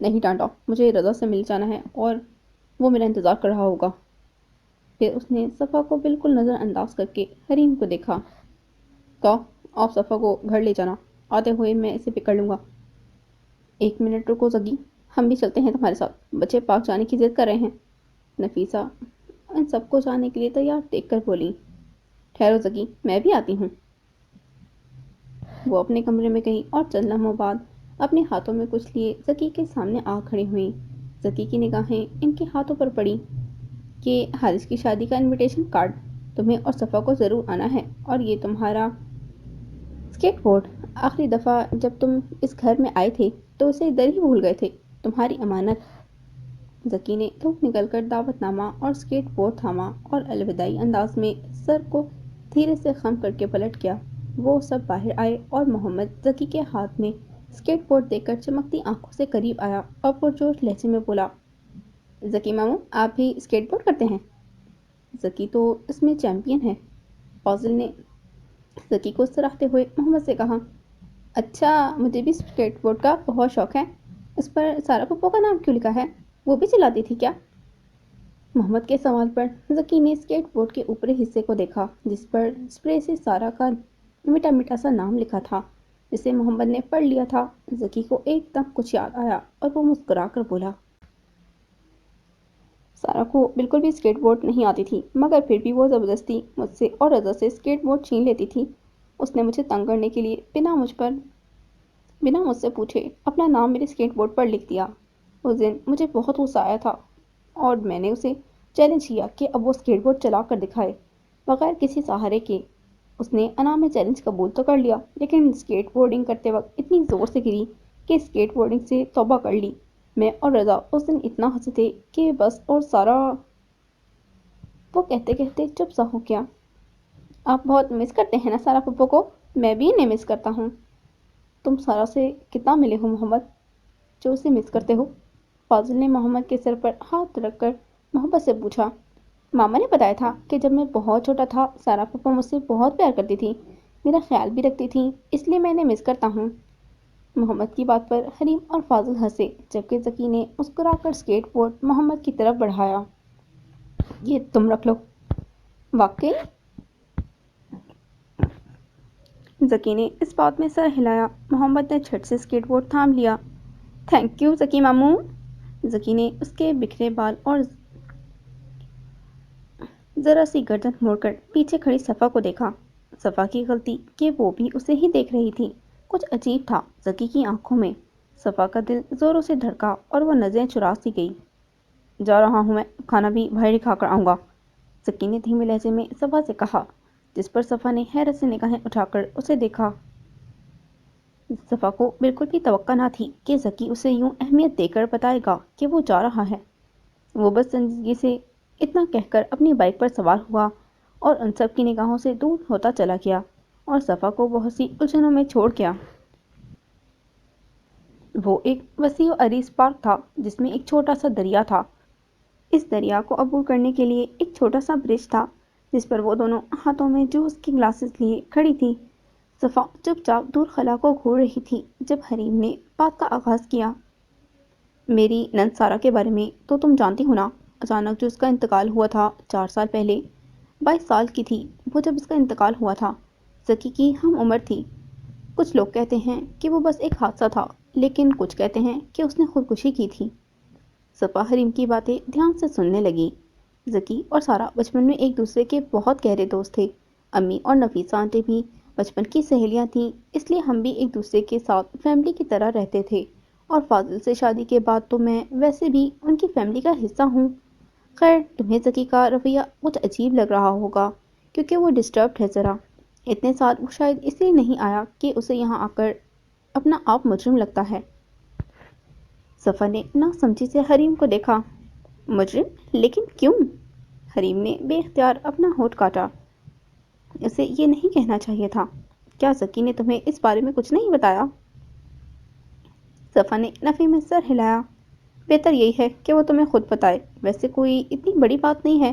نہیں ٹانٹا، مجھے رضا سے مل جانا ہے اور وہ میرا انتظار کر رہا ہوگا۔ پھر اس نے صفا کو بالکل نظر انداز کر کے حریم کو دیکھا۔ کہو، آپ صفا کو گھر لے جانا، آتے ہوئے میں اسے پک کر لوں گا۔ ایک منٹ رکو ذکی، ہم بھی چلتے ہیں تمہارے ساتھ، بچے پارک جانے کی ضد کر رہے ہیں۔ نفیسہ ان سب کو جانے کے لیے تیار دیکھ کر بولی۔ ٹھہرو ذکی، میں بھی آتی ہوں۔ وہ اپنے کمرے میں گئی اور چند لمحوں بعد اپنے ہاتھوں میں کچھ لیے ذکی کے سامنے آ کھڑی ہوئی۔ ذکی کی نگاہیں ان کے ہاتھوں پر پڑی کہ حارث کی شادی کا انویٹیشن کارڈ، تمہیں اور صفا کو ضرور آنا ہے، اور یہ تمہارا اسکیٹ بورڈ، آخری دفعہ جب تم اس گھر میں آئے تھے تو اسے ادھر ہی بھول گئے تھے، تمہاری امانت۔ ذکی نے دھوپ نکل کر دعوت نامہ اور اسکیٹ بورڈ تھاما اور الوداعی انداز میں سر کو دھیرے سے خم کر کے پلٹ کیا۔ وہ سب باہر آئے اور محمد ذکی کے ہاتھ میں اسکیٹ بورڈ دیکھ کر چمکتی آنکھوں سے قریب آیا اور پرجوش لہجے میں بولا، ذکی ماموں، آپ بھی اسکیٹ بورڈ کرتے ہیں؟ ذکی تو اس میں چیمپئن ہے۔ فاضل نے ذکی کو سراہتے ہوئے محمد سے کہا۔ اچھا، مجھے بھی اسکیٹ بورڈ کا بہت شوق ہے، اس پر سارا پھپھو کا نام کیوں لکھا ہے؟ وہ بھی چلاتی تھی کیا؟ محمد کے سوال پر ذکی نے اسکیٹ بورڈ کے اوپری حصے کو دیکھا جس پر اسپرے سے سارا کا میٹھا میٹھا سا نام لکھا تھا جسے محمد نے پڑھ لیا تھا۔ ذکی کو ایک دم کچھ یاد آیا اور وہ مسکرا کر بولا، سارا کو بالکل بھی اسکیٹ بورڈ نہیں آتی تھی، مگر پھر بھی وہ زبردستی مجھ سے اور رضا سے اسکیٹ بورڈ چھین لیتی تھی۔ اس نے مجھے تنگ کرنے کے لیے بنا مجھ سے پوچھے اپنا نام میرے اسکیٹ بورڈ پر لکھ دیا۔ اس دن مجھے بہت غصہ آیا تھا اور میں نے اسے چیلنج کیا کہ اب وہ اسکیٹ بورڈ چلا کر دکھائے بغیر کسی سہارے کے۔ اس نے انا میں چیلنج قبول تو کر لیا، لیکن اسکیٹ بورڈنگ کرتے وقت اتنی زور سے گری کہ اسکیٹ بورڈنگ سے توبہ کر لی۔ میں اور رضا اس دن اتنا ہنسے تھے کہ بس، اور سارا… وہ کہتے کہتے چپ سا ہو گیا۔ آپ بہت مس کرتے ہیں نا سارا پھپھو کو؟ میں بھی انہیں مس کرتا ہوں۔ تم سارا سے کتنا ملے ہو محمد جو اسے مس کرتے ہو؟ فاضل نے محمد کے سر پر ہاتھ رکھ کر محبت سے پوچھا۔ ماما نے بتایا تھا کہ جب میں بہت چھوٹا تھا سارا پھپھو مجھ سے بہت پیار کرتی تھی، میرا خیال بھی رکھتی تھی، اس لیے میں انہیں مس کرتا ہوں۔ محمد کی بات پر حریم اور فاضل ہنسے جبکہ ذکی نے مسکرا کر اسکیٹ بورڈ محمد کی طرف بڑھایا۔ یہ تم رکھ لو۔ واقعی؟ ذکی نے اس بات میں سر ہلایا۔ محمد نے جھٹ سے اسکیٹ بورڈ تھام لیا۔ تھینک یو ذکی ماموں۔ ذکی نے اس کے بکھرے بال اور ذرا سی گردن موڑ کر پیچھے کھڑی صفا کو دیکھا۔ صفا کی غلطی کہ وہ بھی اسے ہی دیکھ رہی تھی، کچھ عجیب تھا ذکی کی آنکھوں میں۔ صفا کا دل زوروں سے دھڑکا اور وہ نظریں چرا سی گئی۔ جا رہا ہوں میں، کھانا بھی باہر ہی کھا کر آؤں گا، ذکی نے دھیمے لہجے میں صفا سے کہا، جس پر صفا نے حیرت سے نگاہیں اٹھا کر اسے دیکھا۔ صفا کو بالکل بھی توقع نہ تھی کہ ذکی اسے یوں اہمیت دے کر بتائے گا کہ وہ جا رہا ہے۔ وہ بس سنجیدگی سے اتنا کہہ کر اپنی بائک پر سوار ہوا اور ان سب کی نگاہوں سے دور ہوتا چلا گیا اور صفا کو بہت سی الجھنوں میں چھوڑ گیا۔ وہ ایک وسیع و عریض پارک تھا جس میں ایک چھوٹا سا دریا تھا۔ اس دریا کو عبور کرنے کے لیے ایک چھوٹا سا برج تھا جس پر وہ دونوں ہاتھوں میں جوس کی گلاسز لیے کھڑی تھی۔ صفا چپ چاپ دور خلا کو گھور رہی تھی جب حریم نے بات کا آغاز کیا۔ میری نند سارا کے بارے میں تو تم جانتی ہو نا، اچانک جو اس کا انتقال ہوا تھا 4 سال پہلے۔ 22 سال کی تھی وہ جب اس کا انتقال ہوا تھا۔ ذکی کی ہم عمر تھی۔ کچھ لوگ کہتے ہیں کہ وہ بس ایک حادثہ تھا لیکن کچھ کہتے ہیں کہ اس نے خودکشی کی تھی۔ صفا حریم کی باتیں دھیان سے سننے لگی۔ ذکی اور سارا بچپن میں ایک دوسرے کے بہت گہرے دوست تھے۔ امی اور نفیسہ آنٹی بھی بچپن کی سہیلیاں تھیں، اس لیے ہم بھی ایک دوسرے کے ساتھ فیملی کی طرح رہتے تھے، اور فاضل سے شادی کے بعد تو میں ویسے بھی ان کی فیملی کا حصہ ہوں۔ خیر، تمہیں ذکی کا رویہ کچھ عجیب لگ رہا ہوگا کیونکہ وہ ڈسٹربڈ ہے ذرا۔ اتنے سال وہ شاید اس لیے نہیں آیا کہ اسے یہاں آ کر اپنا آپ مجرم لگتا ہے۔ صفا نے نہ سمجھی سے حریم کو دیکھا۔ مجرم؟ لیکن کیوں؟ حریم نے بے اختیار اپنا ہونٹ کاٹا۔ اسے یہ نہیں کہنا چاہیے تھا۔ کیا ذکی نے تمہیں اس بارے میں کچھ نہیں بتایا؟ صفا نے نفی میں سر ہلایا۔ بہتر یہی ہے کہ وہ تمہیں خود بتائے، ویسے کوئی اتنی بڑی بات نہیں ہے،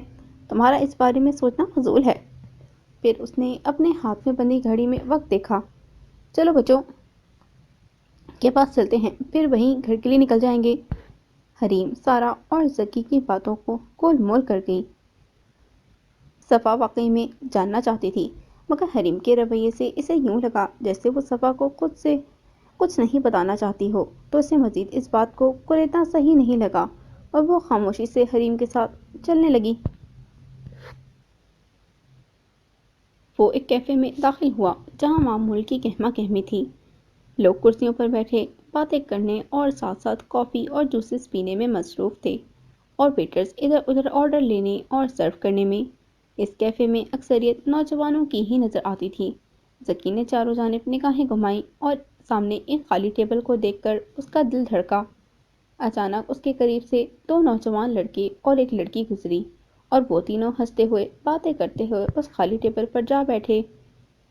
تمہارا اس بارے میں سوچنا فضول ہے۔ پھر اس نے اپنے ہاتھ میں بندھی گھڑی میں وقت دیکھا۔ چلو بچوں کے پاس چلتے ہیں، پھر وہیں گھر کے لیے نکل جائیں گے۔ حریم، سارا اور ذکی کی باتوں کو گول مول کر گئی۔ صفا واقعی میں جاننا چاہتی تھی، مگر حریم کے رویے سے اسے یوں لگا جیسے وہ صفا کو خود سے کچھ نہیں بتانا چاہتی ہو، تو اسے مزید اس بات کو کریدنا صحیح نہیں لگا، اور وہ خاموشی سے حریم کے ساتھ چلنے لگی۔ وہ ایک کیفے میں داخل ہوا جہاں معمول کی کہما کہمی تھی۔ لوگ کرسیوں پر بیٹھے باتیں کرنے اور ساتھ ساتھ کافی اور جوسز پینے میں مصروف تھے، اور ویٹرز ادھر ادھر آرڈر لینے اور سرو کرنے میں۔ اس کیفے میں اکثریت نوجوانوں کی ہی نظر آتی تھی۔ ذکی نے چاروں جانب نگاہیں گھمائیں اور سامنے ایک خالی ٹیبل کو دیکھ کر اس کا دل دھڑکا۔ اچانک اس کے قریب سے دو نوجوان لڑکے اور ایک لڑکی گزری، اور وہ تینوں ہنستے ہوئے باتیں کرتے ہوئے اس خالی ٹیبل پر جا بیٹھے۔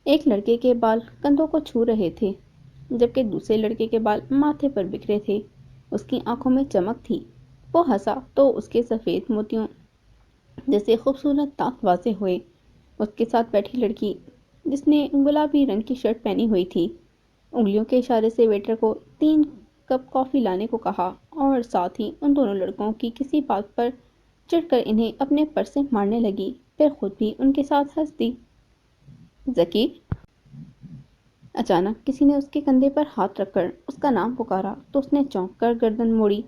ایک لڑکے کے بال کندھوں کو چھو رہے تھے، جبکہ دوسرے لڑکے کے بال ماتھے پر بکھرے تھے۔ اس کی آنکھوں میں چمک تھی۔ وہ ہنسا تو اس کے سفید موتیوں جیسے خوبصورت دانت واضح ہوئے۔ اس کے ساتھ بیٹھی لڑکی، جس نے گلابی رنگ کی شرٹ پہنی ہوئی تھی، انگلیوں کے اشارے سے ویٹر کو 3 کپ کافی لانے کو کہا، اور ساتھ ہی ان دونوں لڑکوں کی کسی بات پر چڑھ کر انہیں اپنے پر سے مارنے لگی، پھر خود بھی ان کے ساتھ ہنس دی۔ ذکی! اچانک کسی نے اس کے کندھے پر ہاتھ رکھ کر اس کا نام پکارا تو اس نے چونک کر گردن موڑی۔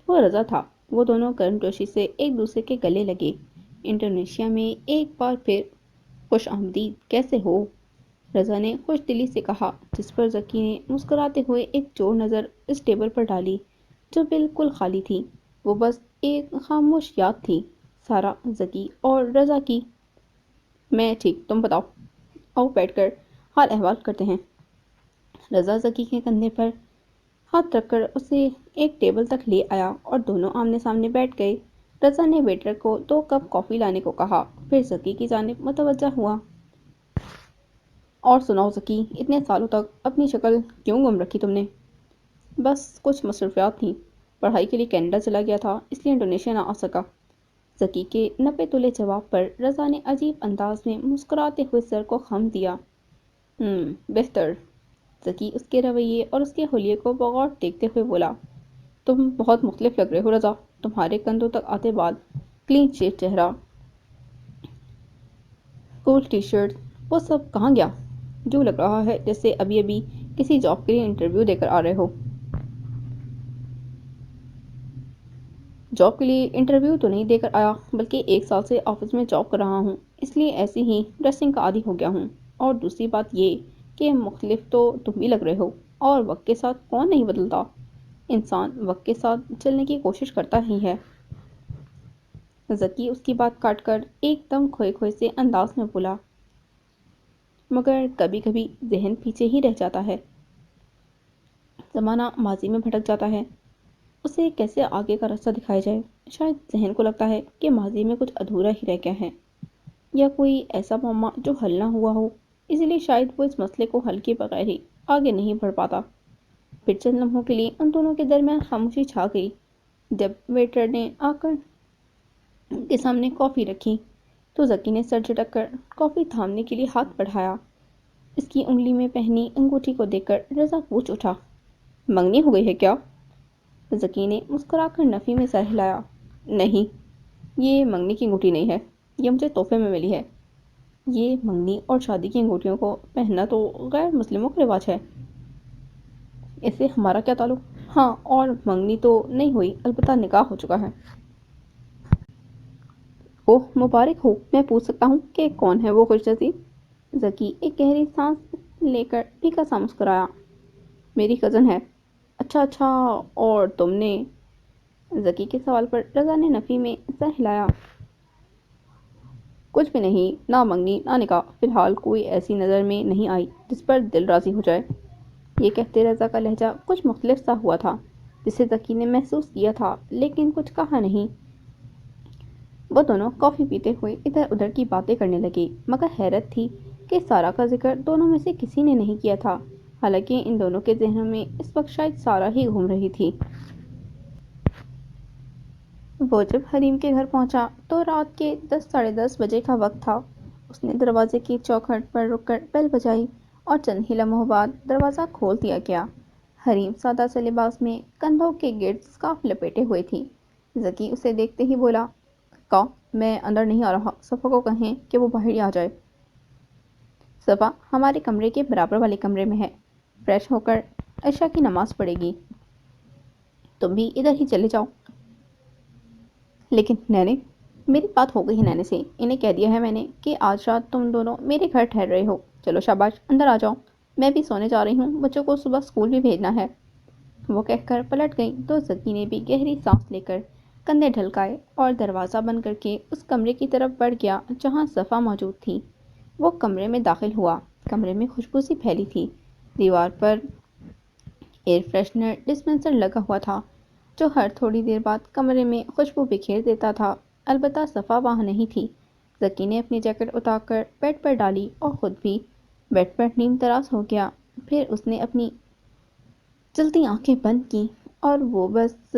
وہ رضا تھا۔ وہ دونوں گرم جوشی سے ایک دوسرے کے گلے لگے۔ انڈونیشیا میں ایک بار پھر خوش آمدید، کیسے ہو؟ رضا نے خوش دلی سے کہا، جس پر ذکی نے مسکراتے ہوئے ایک چور نظر اس ٹیبل پر ڈالی جو بالکل خالی تھی۔ وہ بس ایک خاموش یاد تھی، سارا، ذکی اور رضا کی۔ میں ٹھیک، تم بتاؤ؟ آؤ بیٹھ کر حال احوال کرتے ہیں۔ رضا ذکی کے کندھے پر ہاتھ رکھ کر اسے ایک ٹیبل تک لے آیا اور دونوں آمنے سامنے بیٹھ گئے۔ رضا نے ویٹر کو 2 کپ کافی لانے کو کہا، پھر ذکی کی جانب متوجہ ہوا۔ اور سناؤ ذکی، اتنے سالوں تک اپنی شکل کیوں گم رکھی تم نے؟ بس کچھ مصروفیات تھیں، پڑھائی کے لیے کینیڈا چلا گیا تھا، اس لیے انڈونیشیا نہ آ سکا۔ ذکی کے نپے تلے جواب پر رضا نے عجیب انداز میں مسکراتے ہوئے سر کو خم دیا۔ بہتر۔ ذکی اس کے رویے اور اس کے حلیے کو بغور دیکھتے ہوئے بولا، تم بہت مختلف لگ رہے ہو رضا، تمہارے کندھوں تک آتے بال، کلین شیو چہرہ، کول ٹی شرٹ، وہ سب کہاں گیا؟ جو لگ رہا ہے جیسے ابھی ابھی کسی جاب کے لیے انٹرویو دے کر آ رہے ہو۔ جاب کے لیے انٹرویو تو نہیں دے کر آیا، بلکہ 1 سال سے آفس میں جاب کر رہا ہوں، اس لیے ایسی ہی ڈریسنگ کا عادی ہو گیا ہوں۔ اور دوسری بات یہ کہ مختلف تو تم بھی لگ رہے ہو، اور وقت کے ساتھ کون نہیں بدلتا، انسان وقت کے ساتھ چلنے کی کوشش کرتا ہی ہے۔ ذکی اس کی بات کاٹ کر ایک دم کھوئے کھوئے سے انداز میں بولا، مگر کبھی کبھی ذہن پیچھے ہی رہ جاتا ہے، زمانہ ماضی میں بھٹک جاتا ہے، اسے کیسے آگے کا راستہ دکھایا جائے۔ شاید ذہن کو لگتا ہے کہ ماضی میں کچھ ادھورا ہی رہ گیا ہے، یا کوئی ایسا معمہ جو حل نہ ہوا ہو، اسی لیے شاید وہ اس مسئلے کو حل کے بغیر ہی آگے نہیں بڑھ پاتا۔ پھر چند لمحوں کے لیے ان دونوں کے درمیان خاموشی چھا گئی۔ جب ویٹر نے آ کر ان کے سامنے کافی رکھی تو ذکی نے سر جھٹک کر کافی تھامنے کے لیے ہاتھ بڑھایا۔ اس کی انگلی میں پہنی انگوٹھی کو دیکھ کر رضا پوچھ اٹھا، منگنی ہو گئی ہے کیا؟ ذکی نے مسکرا کر نفی میں سر ہلایا، نہیں، یہ منگنی کی انگوٹھی نہیں ہے، یہ مجھے تحفے میں ملی ہے۔ یہ منگنی اور شادی کی انگوٹھیوں کو پہننا تو غیر مسلموں کا رواج ہے۔ اس سے ہمارا کیا تعلق؟ ہاں، اور منگنی تو نہیں ہوئی، البتہ نکاح ہو چکا ہے۔ اوہ مبارک ہو، میں پوچھ سکتا ہوں کہ کون ہے وہ خوش نصیب؟ ذکی ایک گہری سانس لے کر پھیکا سا مسکرایا۔ میری کزن ہے۔ اچھا اچھا، اور تم نے؟ ذکی کے سوال پر رضا نے نفی میں سر ہلایا۔ کچھ بھی نہیں، نہ منگنی نہ نکاح، فی الحال کوئی ایسی نظر میں نہیں آئی جس پر دل راضی ہو جائے۔ یہ کہتے رضا کا لہجہ کچھ مختلف سا ہوا تھا، جسے ذکی نے محسوس کیا تھا، لیکن کچھ کہا نہیں۔ وہ دونوں کافی پیتے ہوئے ادھر ادھر کی باتیں کرنے لگے، مگر حیرت تھی کہ سارا کا ذکر دونوں میں سے کسی نے نہیں کیا تھا، حالانکہ ان دونوں کے ذہنوں میں اس وقت شاید سارا ہی گھوم رہی تھی۔ وہ جب حریم کے گھر پہنچا تو رات کے 10 ساڑھے 10 بجے کا وقت تھا۔ اس نے دروازے کی چوکھٹ پر رک کر بیل بجائی اور چند ہی لمحوں بعد دروازہ کھول دیا گیا۔ حریم سادہ سے لباس میں کندھوں کے گرد اسکارف لپیٹے ہوئے تھی۔ ذکی اسے دیکھتے ہی بولا، کا میں اندر نہیں آ رہا، صفا کو کہیں کہ وہ باہر ہی آ جائے۔ صفا ہمارے کمرے کے برابر والے کمرے میں ہے، فریش ہو کر عشاء کی نماز پڑھے گی، تم بھی ادھر ہی چلے جاؤ۔ لیکن نینے، میری بات ہو گئی ہے نینے سے، انہیں کہہ دیا ہے میں نے کہ آج رات تم دونوں میرے گھر ٹھہر رہے ہو۔ چلو شاباش، اندر آ جاؤ، میں بھی سونے جا رہی ہوں، بچوں کو صبح اسکول بھی بھیجنا ہے۔ وہ کہہ کر پلٹ گئی تو ذکی نے بھی گہری سانس لے کر کندھے ڈھلکائے اور دروازہ بند کر کے اس کمرے کی طرف بڑھ گیا جہاں صفا موجود تھی۔ وہ کمرے میں داخل ہوا۔ کمرے میں خوشبو سی پھیلی تھی۔ دیوار پر ایئر فریشنر ڈسپنسر لگا ہوا تھا جو ہر تھوڑی دیر بعد کمرے میں خوشبو بکھیر دیتا تھا، البتہ صفا وہاں نہیں تھی۔ ذکی نے اپنی جیکٹ اتار کر بیڈ پر ڈالی اور خود بھی بیڈ پر نیم تراش ہو گیا۔ پھر اس نے اپنی چلتی آنکھیں بند کیں اور وہ بس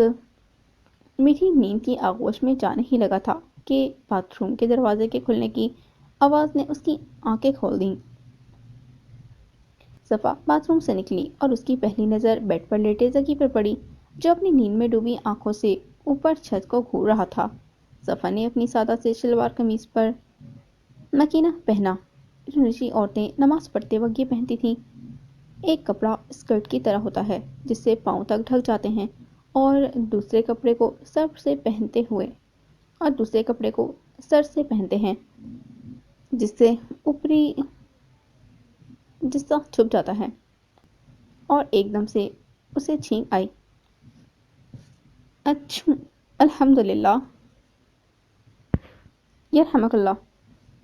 میٹھی نیند کی آغوش میں جانے ہی لگا تھا کہ باتھ روم کے دروازے کے کھلنے کی آواز نے اس کی آنکھیں کھول دیں۔ صفا باتھ روم سے نکلی اور اس کی پہلی نظر بیڈ پر لیٹے ذکی پر پڑی جو اپنی نیند میں ڈوبی آنکھوں سے اوپر چھت کو گھور رہا تھا۔ صفا نے اپنی سادہ سے شلوار قمیض پر مکینہ پہنا جو نچلی عورتیں نماز پڑھتے وقت یہ پہنتی تھیں۔ ایک کپڑا اسکرٹ کی طرح ہوتا ہے جس سے پاؤں تک ڈھک جاتے ہیں اور دوسرے کپڑے کو سر سے پہنتے ہیں جس سے اوپری جسہ چھپ جاتا ہے، اور ایک دم سے اسے چھینک آئی۔ اچھا، الحمدللہ، یرحمک اللہ۔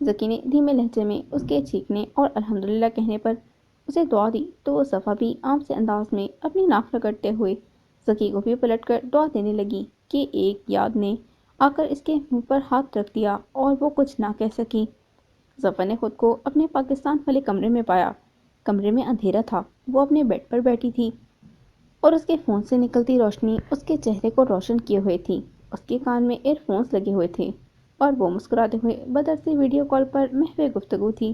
ذکی نے دھیمے لہجے میں اس کے چیخنے اور الحمدللہ کہنے پر اسے دعا دی تو وہ صفا بھی عام سے انداز میں اپنی ناک رگڑتے ہوئے ذکی کو بھی پلٹ کر دعا دینے لگی کہ ایک یاد نے آ کر اس کے منہ پر ہاتھ رکھ دیا اور وہ کچھ نہ کہہ سکی۔ صفا نے خود کو اپنے پاکستان والے کمرے میں پایا۔ کمرے میں اندھیرا تھا، وہ اپنے بیڈ پر بیٹھی تھی اور اس کے فون سے نکلتی روشنی اس کے چہرے کو روشن کیے ہوئے تھی۔ اس کے کان میں ایئر فونز لگے ہوئے تھے اور وہ مسکراتے ہوئے بدر سے ویڈیو کال پر محو گفتگو تھی۔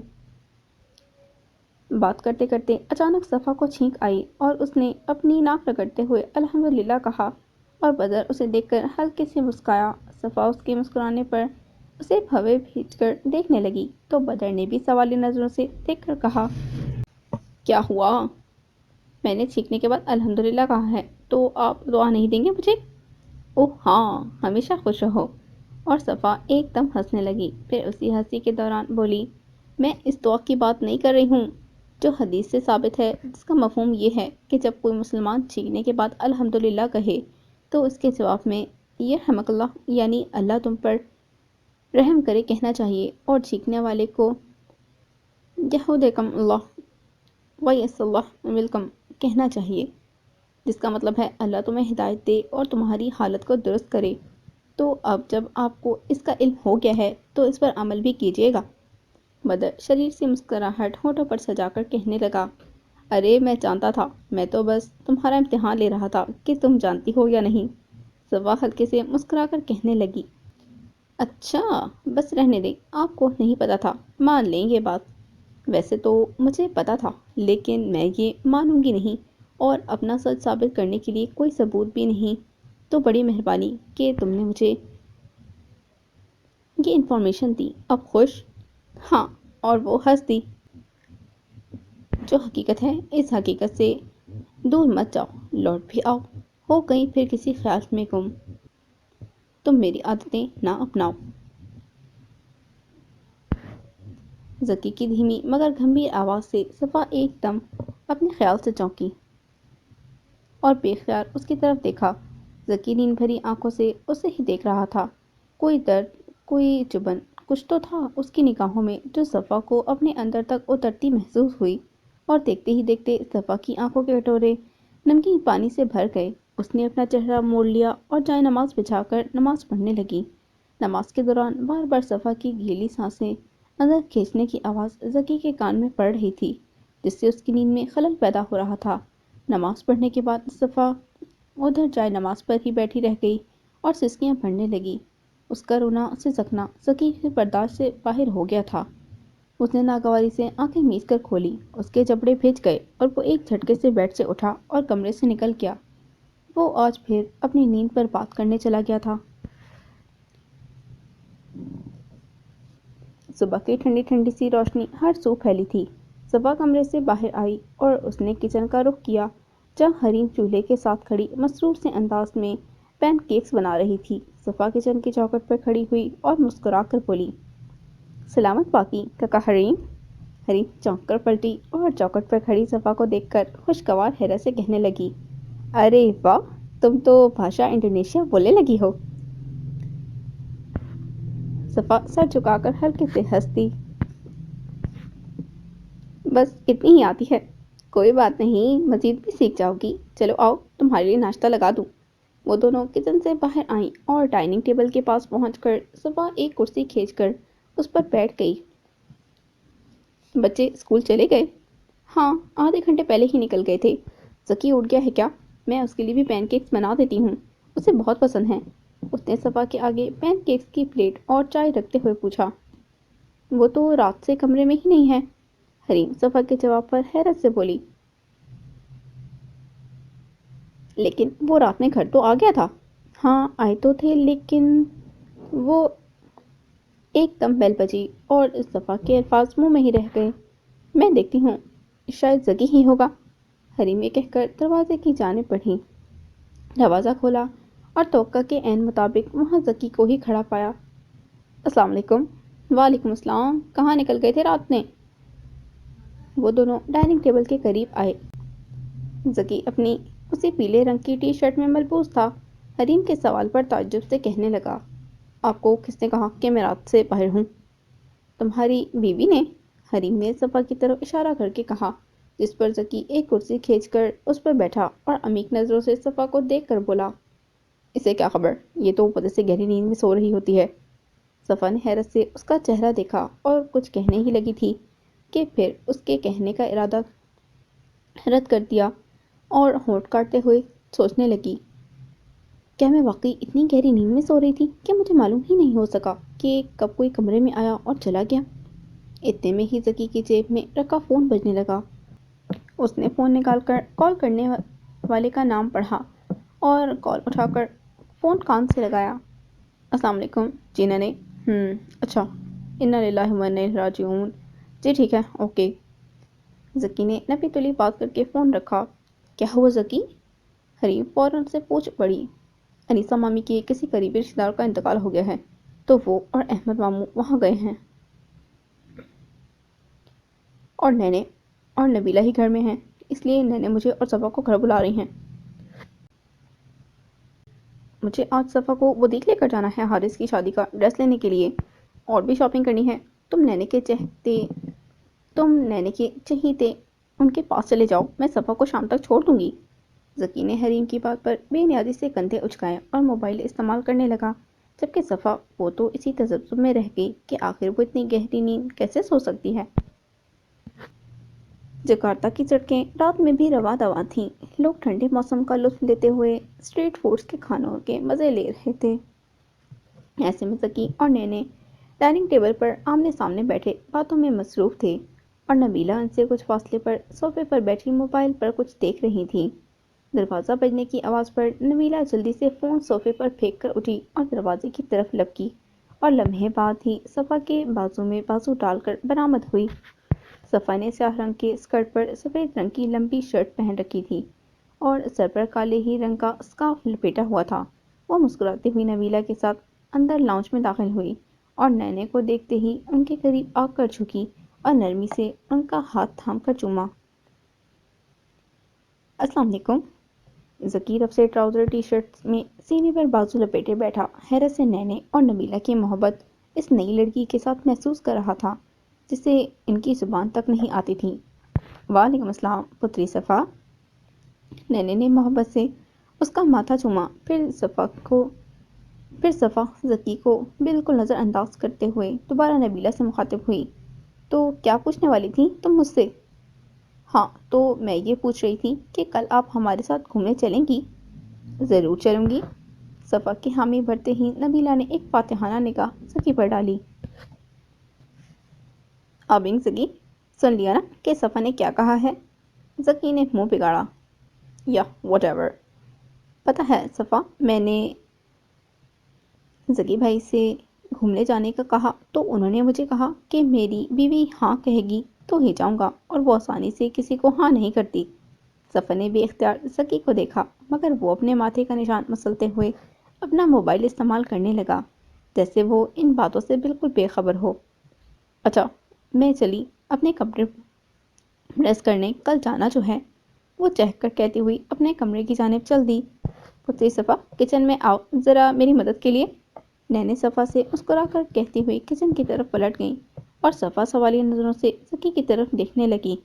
بات کرتے کرتے اچانک صفا کو چھینک آئی اور اس نے اپنی ناک رگڑتے ہوئے الحمدللہ کہا اور بدر اسے دیکھ کر ہلکے سے مسکرایا۔ صفا اس کے مسکرانے پر اسے بھوے بھیج کر دیکھنے لگی تو بدر نے بھی سوالی نظروں سے دیکھ کر کہا، کیا ہوا؟ میں نے چھینکنے کے بعد الحمدللہ کہا ہے تو آپ دعا نہیں دیں گے مجھے؟ اوہ ہاں، ہمیشہ خوش رہو۔ اور صفا ایک دم ہنسنے لگی، پھر اسی ہنسی کے دوران بولی، میں اس دعا کی بات نہیں کر رہی ہوں جو حدیث سے ثابت ہے، جس کا مفہوم یہ ہے کہ جب کوئی مسلمان چھینکنے کے بعد الحمدللہ کہے تو اس کے جواب میں یرحمک اللہ یعنی اللہ تم پر رحم کرے کہنا چاہیے، اور چھینکنے والے کو یہودکم اللہ ویس اللہ ویلکم کہنا چاہیے، جس کا مطلب ہے اللہ تمہیں ہدایت دے اور تمہاری حالت کو درست کرے۔ تو اب جب آپ کو اس کا علم ہو گیا ہے تو اس پر عمل بھی کیجیے گا۔ بدر شریر سے مسکراہٹ ہونٹوں پر سجا کر کہنے لگا، ارے میں جانتا تھا، میں تو بس تمہارا امتحان لے رہا تھا کہ تم جانتی ہو یا نہیں۔ صفا ہلکے سے مسکرا کر کہنے لگی، اچھا بس رہنے دیں، آپ کو نہیں پتا تھا، مان لیں یہ بات۔ ویسے تو مجھے پتا تھا لیکن میں یہ مانوں گی نہیں اور اپنا سچ ثابت کرنے کے لیے کوئی ثبوت بھی نہیں، تو بڑی مہربانی کہ تم نے مجھے یہ انفارمیشن دی۔ اب خوش؟ ہاں، اور وہ ہنس دی۔ جو حقیقت ہے، اس حقیقت سے دور مت جاؤ، لوٹ بھی آؤ، ہو گئی پھر کسی خیال میں گم، تم میری عادتیں نہ اپناؤ۔ ذکی کی دھیمی مگر گھمبیر آواز سے صفا ایک دم اپنے خیال سے چونکی اور بے خیال اس کی طرف دیکھا۔ ذکی نیند بھری آنکھوں سے اسے ہی دیکھ رہا تھا۔ کوئی درد، کوئی چبھن، کچھ تو تھا اس کی نگاہوں میں جو صفا کو اپنے اندر تک اترتی محسوس ہوئی، اور دیکھتے ہی دیکھتے صفا کی آنکھوں کے کٹورے نمکین پانی سے بھر گئے۔ اس نے اپنا چہرہ موڑ لیا اور جائے نماز بچھا کر نماز پڑھنے لگی۔ نماز کے دوران بار بار صفا کی گیلی سانسیں اندر کھینچنے کی آواز ذکی کے کان میں پڑ رہی تھی، جس سے اس کی نیند میں خلل پیدا ہو رہا تھا۔ نماز پڑھنے کے بعد صفا ادھر جائے نماز پر ہی بیٹھی رہ گئی اور سسکیاں بھرنے لگی۔ اس کا رونا سسکنا ذکی کے برداشت سے باہر ہو گیا تھا۔ اس نے ناگواری سے آنکھیں میچ کر کھولی، اس کے جبڑے بھیج گئے اور وہ ایک جھٹکے سے بیڈ سے اٹھا اور کمرے سے نکل گیا۔ وہ آج پھر اپنی نیند پر بات کرنے چلا گیا تھا۔ صبح کی ٹھنڈی ٹھنڈی سی روشنی ہر سو پھیلی تھی۔ صفا کمرے سے باہر آئی اور اس نے کچن کا رخ کیا، جہاں حریم چولہے کے ساتھ کھڑی مسرور سے انداز میں پین کیکس بنا رہی تھی۔ صفا کچن کی چوکھٹ پر کھڑی ہوئی اور مسکرا کر بولی، سلامت باقی کاکا حریم۔ حریم چونک کر پلٹی اور چوکھٹ پر کھڑی صفا کو دیکھ کر خوشگوار حیرت سے کہنے لگی، ارے واہ، تم تو بھاشا انڈونیشیا بولنے لگی ہو۔ صفا سر جھکا کر ہلکے سے ہنس دی، بس اتنی ہی آتی ہے، کوئی بات نہیں، مزید بھی سیکھ جاؤ گی۔ چلو آؤ، تمہارے لیے ناشتہ لگا دوں۔ وہ دونوں کچن سے باہر آئیں اور ڈائننگ ٹیبل کے پاس پہنچ کر صفا ایک کرسی کھینچ کر اس پر بیٹھ گئی۔ بچے اسکول چلے گئے؟ ہاں، آدھے گھنٹے پہلے ہی نکل گئے تھے۔ ذکی اٹھ گیا ہے کیا؟ میں اس کے لیے بھی پین کیکس بنا دیتی ہوں، اسے بہت پسند ہیں۔ اس نے صفا کے آگے پین کیکس کی پلیٹ اور چائے رکھتے ہوئے پوچھا۔ وہ تو رات سے کمرے میں ہی نہیں ہے۔ حریم صفا کے جواب پر حیرت سے بولی، لیکن وہ رات میں گھر تو آ گیا تھا۔ ہاں آئے تو تھے، لیکن وہ ایک دم بیل بجی اور صفا کے الفاظ منہ میں ہی رہ گئے۔ میں دیکھتی ہوں، شاید ذکی ہی ہوگا۔ حریم یہ کہہ کر دروازے کی جانب بڑھی۔ دروازہ کھولا اور توقع کے عین مطابق وہاں ذکی کو ہی کھڑا پایا۔ السلام علیکم۔ وعلیکم السلام، کہاں نکل گئے تھے رات میں؟ وہ دونوں ڈائننگ ٹیبل کے قریب آئے۔ ذکی اپنی اسی پیلے رنگ کی ٹی شرٹ میں ملبوس تھا۔ حریم کے سوال پر تعجب سے کہنے لگا، آپ کو کس نے کہا کہ میں رات سے باہر ہوں؟ تمہاری بیوی نے، حریم نے صفا کی طرف اشارہ کر کے کہا، جس پر ذکی ایک کرسی کھینچ کر اس پر بیٹھا اور عمیق نظروں سے صفا کو دیکھ کر بولا، اسے کیا خبر، یہ تو پتہ سے گہری نیند میں سو رہی ہوتی ہے۔ صفا نے حیرت سے اس کا چہرہ دیکھا اور کچھ کہنے ہی لگی تھی کہ پھر اس کے کہنے کا ارادہ رد کر دیا اور ہونٹ کاٹتے ہوئے سوچنے لگی، کیا میں واقعی اتنی گہری نیند میں سو رہی تھی کہ مجھے معلوم ہی نہیں ہو سکا کہ کب کوئی کمرے میں آیا اور چلا گیا؟ اتنے میں ہی ذکی کی جیب میں رکھا فون بجنے لگا۔ اس نے فون نکال کر کال کرنے والے کا نام پڑھا اور کال اٹھا کر فون کان سے لگایا۔ السلام علیکم، جی ننے، اچھا، انا للہ و انا الیہ راجعون، جی ٹھیک ہے، اوکے۔ ذکی نے نپی تلی بات کر کے فون رکھا۔ کیا ہوا ذکی؟ حریم فوراً سے پوچھ پڑی۔ انیسہ مامی کے کسی قریبی رشتہ دار کا انتقال ہو گیا ہے، تو وہ اور احمد ماموں وہاں گئے ہیں، اور نینے اور نبیلہ ہی گھر میں ہیں، اس لیے نینے مجھے اور صفا کو گھر بلا رہی ہیں۔ مجھے آج صفا کو بوتیک لے کر جانا ہے حارث کی شادی کا ڈریس لینے کے لیے، اور بھی شاپنگ کرنی ہے۔ تم نینے کے چہیتے ان کے پاس چلے جاؤ، میں صفا کو شام تک چھوڑ دوں گی۔ ذکی نے حریم کی بات پر بے نیازی سے کندھے اچکائے اور موبائل استعمال کرنے لگا، جبکہ صفا وہ تو اسی تذبذب میں رہ گئی کہ آخر وہ اتنی گہری نیند کیسے سو سکتی ہے۔ جکارتا کی سڑکیں رات میں بھی رواں دواں تھیں۔ لوگ ٹھنڈے موسم کا لطف لیتے ہوئے اسٹریٹ فوڈز کے کھانوں کے مزے لے رہے تھے۔ ایسے میں ذکی اور نینے ڈائننگ ٹیبل پر آمنے سامنے بیٹھے باتوں میں مصروف تھے، اور نبیلہ ان سے کچھ فاصلے پر صوفے پر بیٹھی موبائل پر کچھ دیکھ رہی تھی۔ دروازہ بجنے کی آواز پر نبیلہ جلدی سے فون صوفے پر پھینک کر اٹھی اور دروازے کی طرف لپکی، اور لمحے بعد ہی صفا کے بازو میں بازو ڈال کر برآمد ہوئی۔ صفا نے سیاہ رنگ کے اسکرٹ پر سفید رنگ کی لمبی شرٹ پہن رکھی تھی، اور سر پر کالے ہی رنگ کا اسکارف لپیٹا ہوا تھا۔ وہ مسکراتی ہوئی نبیلہ کے ساتھ اندر لاؤنج میں داخل ہوئی اور نینے کو دیکھتے ہی ان کے قریب آ کر جھکی اور نرمی سے ان کا ہاتھ تھام کر چوما۔ السلام علیکم۔ ذکی رب سے ٹراؤزر ٹی شرٹ میں سینے پر بازو لپیٹے بیٹھا حیرت سے نینے اور نبیلہ کی محبت اس نئی لڑکی کے ساتھ محسوس کر رہا تھا جسے ان کی زبان تک نہیں آتی تھی۔ وعلیکم السلام پتری صفا۔ نینے نے محبت سے اس کا ماتھا چوما، پھر صفا ذکی کو بالکل نظر انداز کرتے ہوئے دوبارہ نبیلہ سے مخاطب ہوئی۔ تو کیا پوچھنے والی تھی تم مجھ سے؟ ہاں، تو میں یہ پوچھ رہی تھی کہ کل آپ ہمارے ساتھ گھومنے چلیں گی؟ ضرور چلوں گی۔ صفا کی حامی بھرتے ہی نبیلہ نے ایک فاتحانہ نگاہ ذکی پر ڈالی۔ آبنگ ذکی، سن لیا نا کہ صفا نے کیا کہا ہے؟ ذکی نے منہ بگاڑا۔ یا واٹ ایور۔ پتہ ہے صفا، میں نے ذکی بھائی سے گھومنے جانے کا کہا تو انہوں نے مجھے کہا کہ میری بیوی ہاں کہے گی تو ہی جاؤں گا، اور وہ آسانی سے کسی کو ہاں نہیں کرتی۔ صفا نے بے اختیار ذکی کو دیکھا، مگر وہ اپنے ماتھے کا نشان مسلتے ہوئے اپنا موبائل استعمال کرنے لگا جیسے وہ ان باتوں سے بالکل بے خبر ہو۔ اچھا، میں چلی اپنے کمرے پریس کرنے، کل جانا جو ہے، وہ چہک کر کہتی ہوئی اپنے کمرے کی جانب چل دی۔ پتری صفا، کچن میں آؤ ذرا میری مدد کے لیے۔ نینے صفا سے مسکرا کر کہتی ہوئی کچن کی طرف پلٹ گئیں اور صفا سوالیہ نظروں سے ذکی کی طرف دیکھنے لگی۔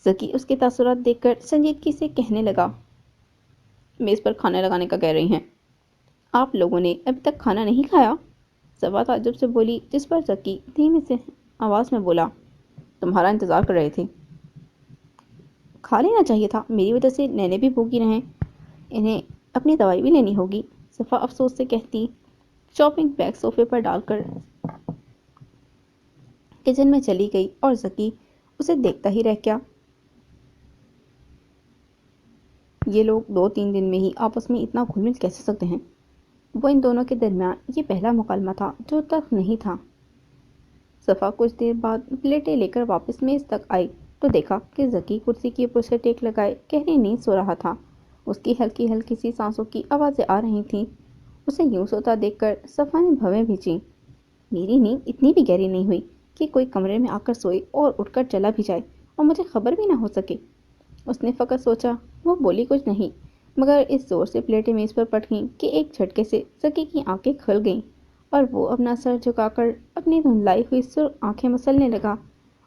ذکی اس کے تاثرات دیکھ کر سنجیدگی سے کہنے لگا، میز پر کھانا لگانے کا کہہ رہی ہیں؟ آپ لوگوں نے ابھی تک کھانا نہیں کھایا؟ صفا تعجب سے بولی، جس پر ذکی دھیمی سے آواز میں بولا، تمہارا انتظار کر رہے تھے۔ کھا لینا چاہیے تھا، میری وجہ سے نینے بھی بھوکی رہیں، انہیں اپنی دوائی بھی لینی ہوگی۔ صفا افسوس سے کہتی شاپنگ بیگ صوفے پر ڈال کر کچن میں چلی گئی اور ذکی اسے دیکھتا ہی رہ گیا۔ یہ لوگ 2-3 دن میں ہی آپس میں اتنا گھل مل کیسے سکتے ہیں؟ وہ ان دونوں کے درمیان یہ پہلا مکالمہ تھا جو تک نہیں تھا۔ صفا کچھ دیر بعد پلیٹیں لے کر واپس میز تک آئی تو دیکھا کہ ذکی کرسی کی اوپر سے ٹیک لگائے گہری نیند سو رہا تھا۔ اس کی ہلکی ہلکی سی سانسوں کی آوازیں آ رہی تھیں۔ اسے یوں سوتا دیکھ کر صفا نے بھویں بھیجیں۔ میری نیند اتنی بھی گہری نہیں ہوئی کہ کوئی کمرے میں آ کر سوئے اور اٹھ کر چلا بھی جائے اور مجھے خبر بھی نہ ہو سکے۔ اس نے فقط سوچا۔ وہ بولی کچھ نہیں، مگر اس زور سے پلیٹیں میز پر پٹ گئیں کہ ایک جھٹکے سے ذکی کی آنکھیں کھل گئیں اور وہ اپنا سر جھکا کر اپنی دھندلائی ہوئی سرخ آنکھیں مسلنے لگا،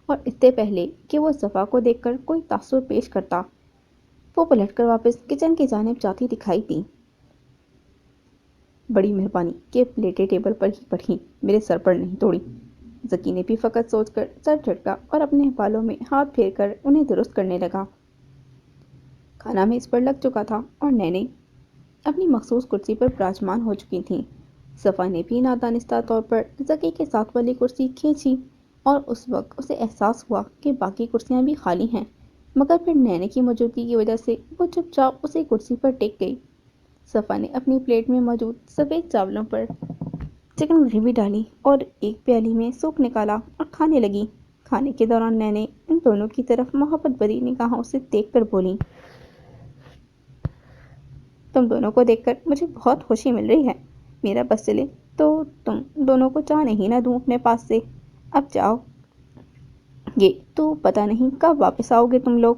اور اس سے پہلے کہ وہ صفا کو دیکھ کر کوئی تاثر پیش کرتا، وہ پلٹ کر واپس کچن کی جانب جاتی دکھائی دی۔ بڑی مہربانی کہ پلیٹیں ٹیبل پر ہی پڑھیں، میرے سر پر نہیں توڑی۔ ذکی نے بھی فقط سوچ کر سر جھٹکا اور اپنے بالوں میں ہاتھ پھیر کر انہیں درست کرنے لگا۔ کھانا میز پر لگ چکا تھا اور نینے اپنی مخصوص کرسی پر براجمان ہو چکی تھیں۔ صفا نے بھی نادانستہ طور پر ذکی کے ساتھ والی کرسی کھینچی اور اس وقت اسے احساس ہوا کہ باقی کرسیاں بھی خالی ہیں، مگر پھر نینے کی موجودگی کی وجہ سے وہ چپ چاپ اسی کرسی پر ٹک گئی۔ صفا نے اپنی پلیٹ میں موجود سفید چاولوں پر چکن گریوی ڈالی اور ایک پیالی میں سوپ نکالا اور کھانے لگی۔ کھانے کے دوران نینے ان دونوں کی طرف محبت بھری نگاہوں سے دیکھ کر بولی، تم دونوں کو دیکھ کر مجھے بہت خوشی مل رہی ہے۔ میرا بس چلے تو تم دونوں کو جانے ہی نہ دوں اپنے پاس سے۔ اب جاؤ گے تو پتہ نہیں کب واپس آؤ گے تم لوگ۔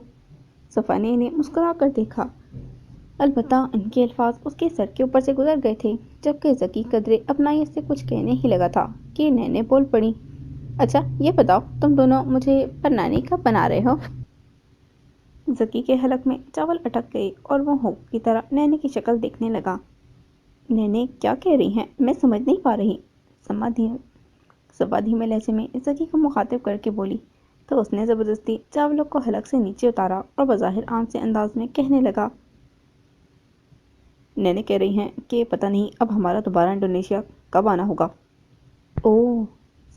صفا نے انہیں مسکرا کر دیکھا، البتہ ان کے الفاظ اس کے سر کے اوپر سے گزر گئے تھے، جبکہ ذکی قدرے اپنائی سے کچھ کہنے ہی لگا تھا کہ نینے بول پڑی، اچھا یہ بتاؤ تم دونوں مجھے پرنانی کب بنا رہے ہو؟ ذکی کے حلق میں چاول اٹک گئے اور وہ ہوک کی طرح نینے کی شکل دیکھنے لگا۔ نینے کیا کہہ رہی ہیں میں سمجھ نہیں پا رہی۔ صفا دھیمے لہجے میں ذکی کو مخاطب کر کے بولی تو اس نے زبردستی چاولوں کو حلق سے نیچے اتارا اور بظاہر عام سے انداز میں کہنے لگا، نینے کہہ رہی ہیں کہ پتہ نہیں اب ہمارا دوبارہ انڈونیشیا کب آنا ہوگا۔ اوہ!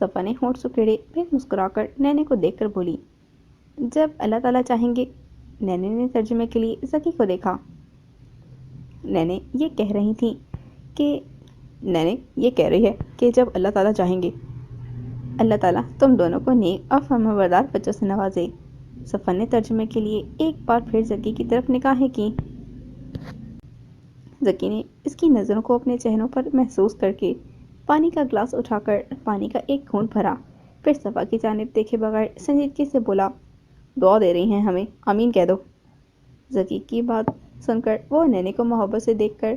صفا نے ہونٹ سکیڑے، پھر مسکرا کر نینے کو دیکھ کر بولی، جب اللہ تعالیٰ چاہیں گے۔ نینے نے ترجمے کے لیے ذکی کو دیکھا۔ نینے یہ کہہ رہی ہے کہ جب اللہ تعالیٰ چاہیں گے۔ اللہ تعالیٰ تم دونوں کو نیک اور فرمانبردار بچوں سے نوازے۔ سفر نے ترجمے کے لیے ایک بار پھر زکی کی طرف نگاہیں کی۔ زکی نے اس کی نظروں کو اپنے چہروں پر محسوس کر کے پانی کا گلاس اٹھا کر پانی کا ایک گھونٹ بھرا، پھر صفا کی جانب دیکھے بغیر سنجیدگی سے بولا، دعا دے رہی ہیں ہمیں، آمین کہہ دو۔ زکی کی بات سن کر وہ نینے کو محبت سے دیکھ کر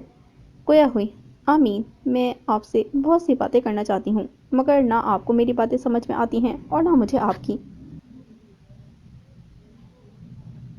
گویا ہوئی، آمین، میں آپ سے بہت سی باتیں کرنا چاہتی ہوں، مگر نہ آپ کو میری باتیں سمجھ میں آتی ہیں اور نہ مجھے آپ کی۔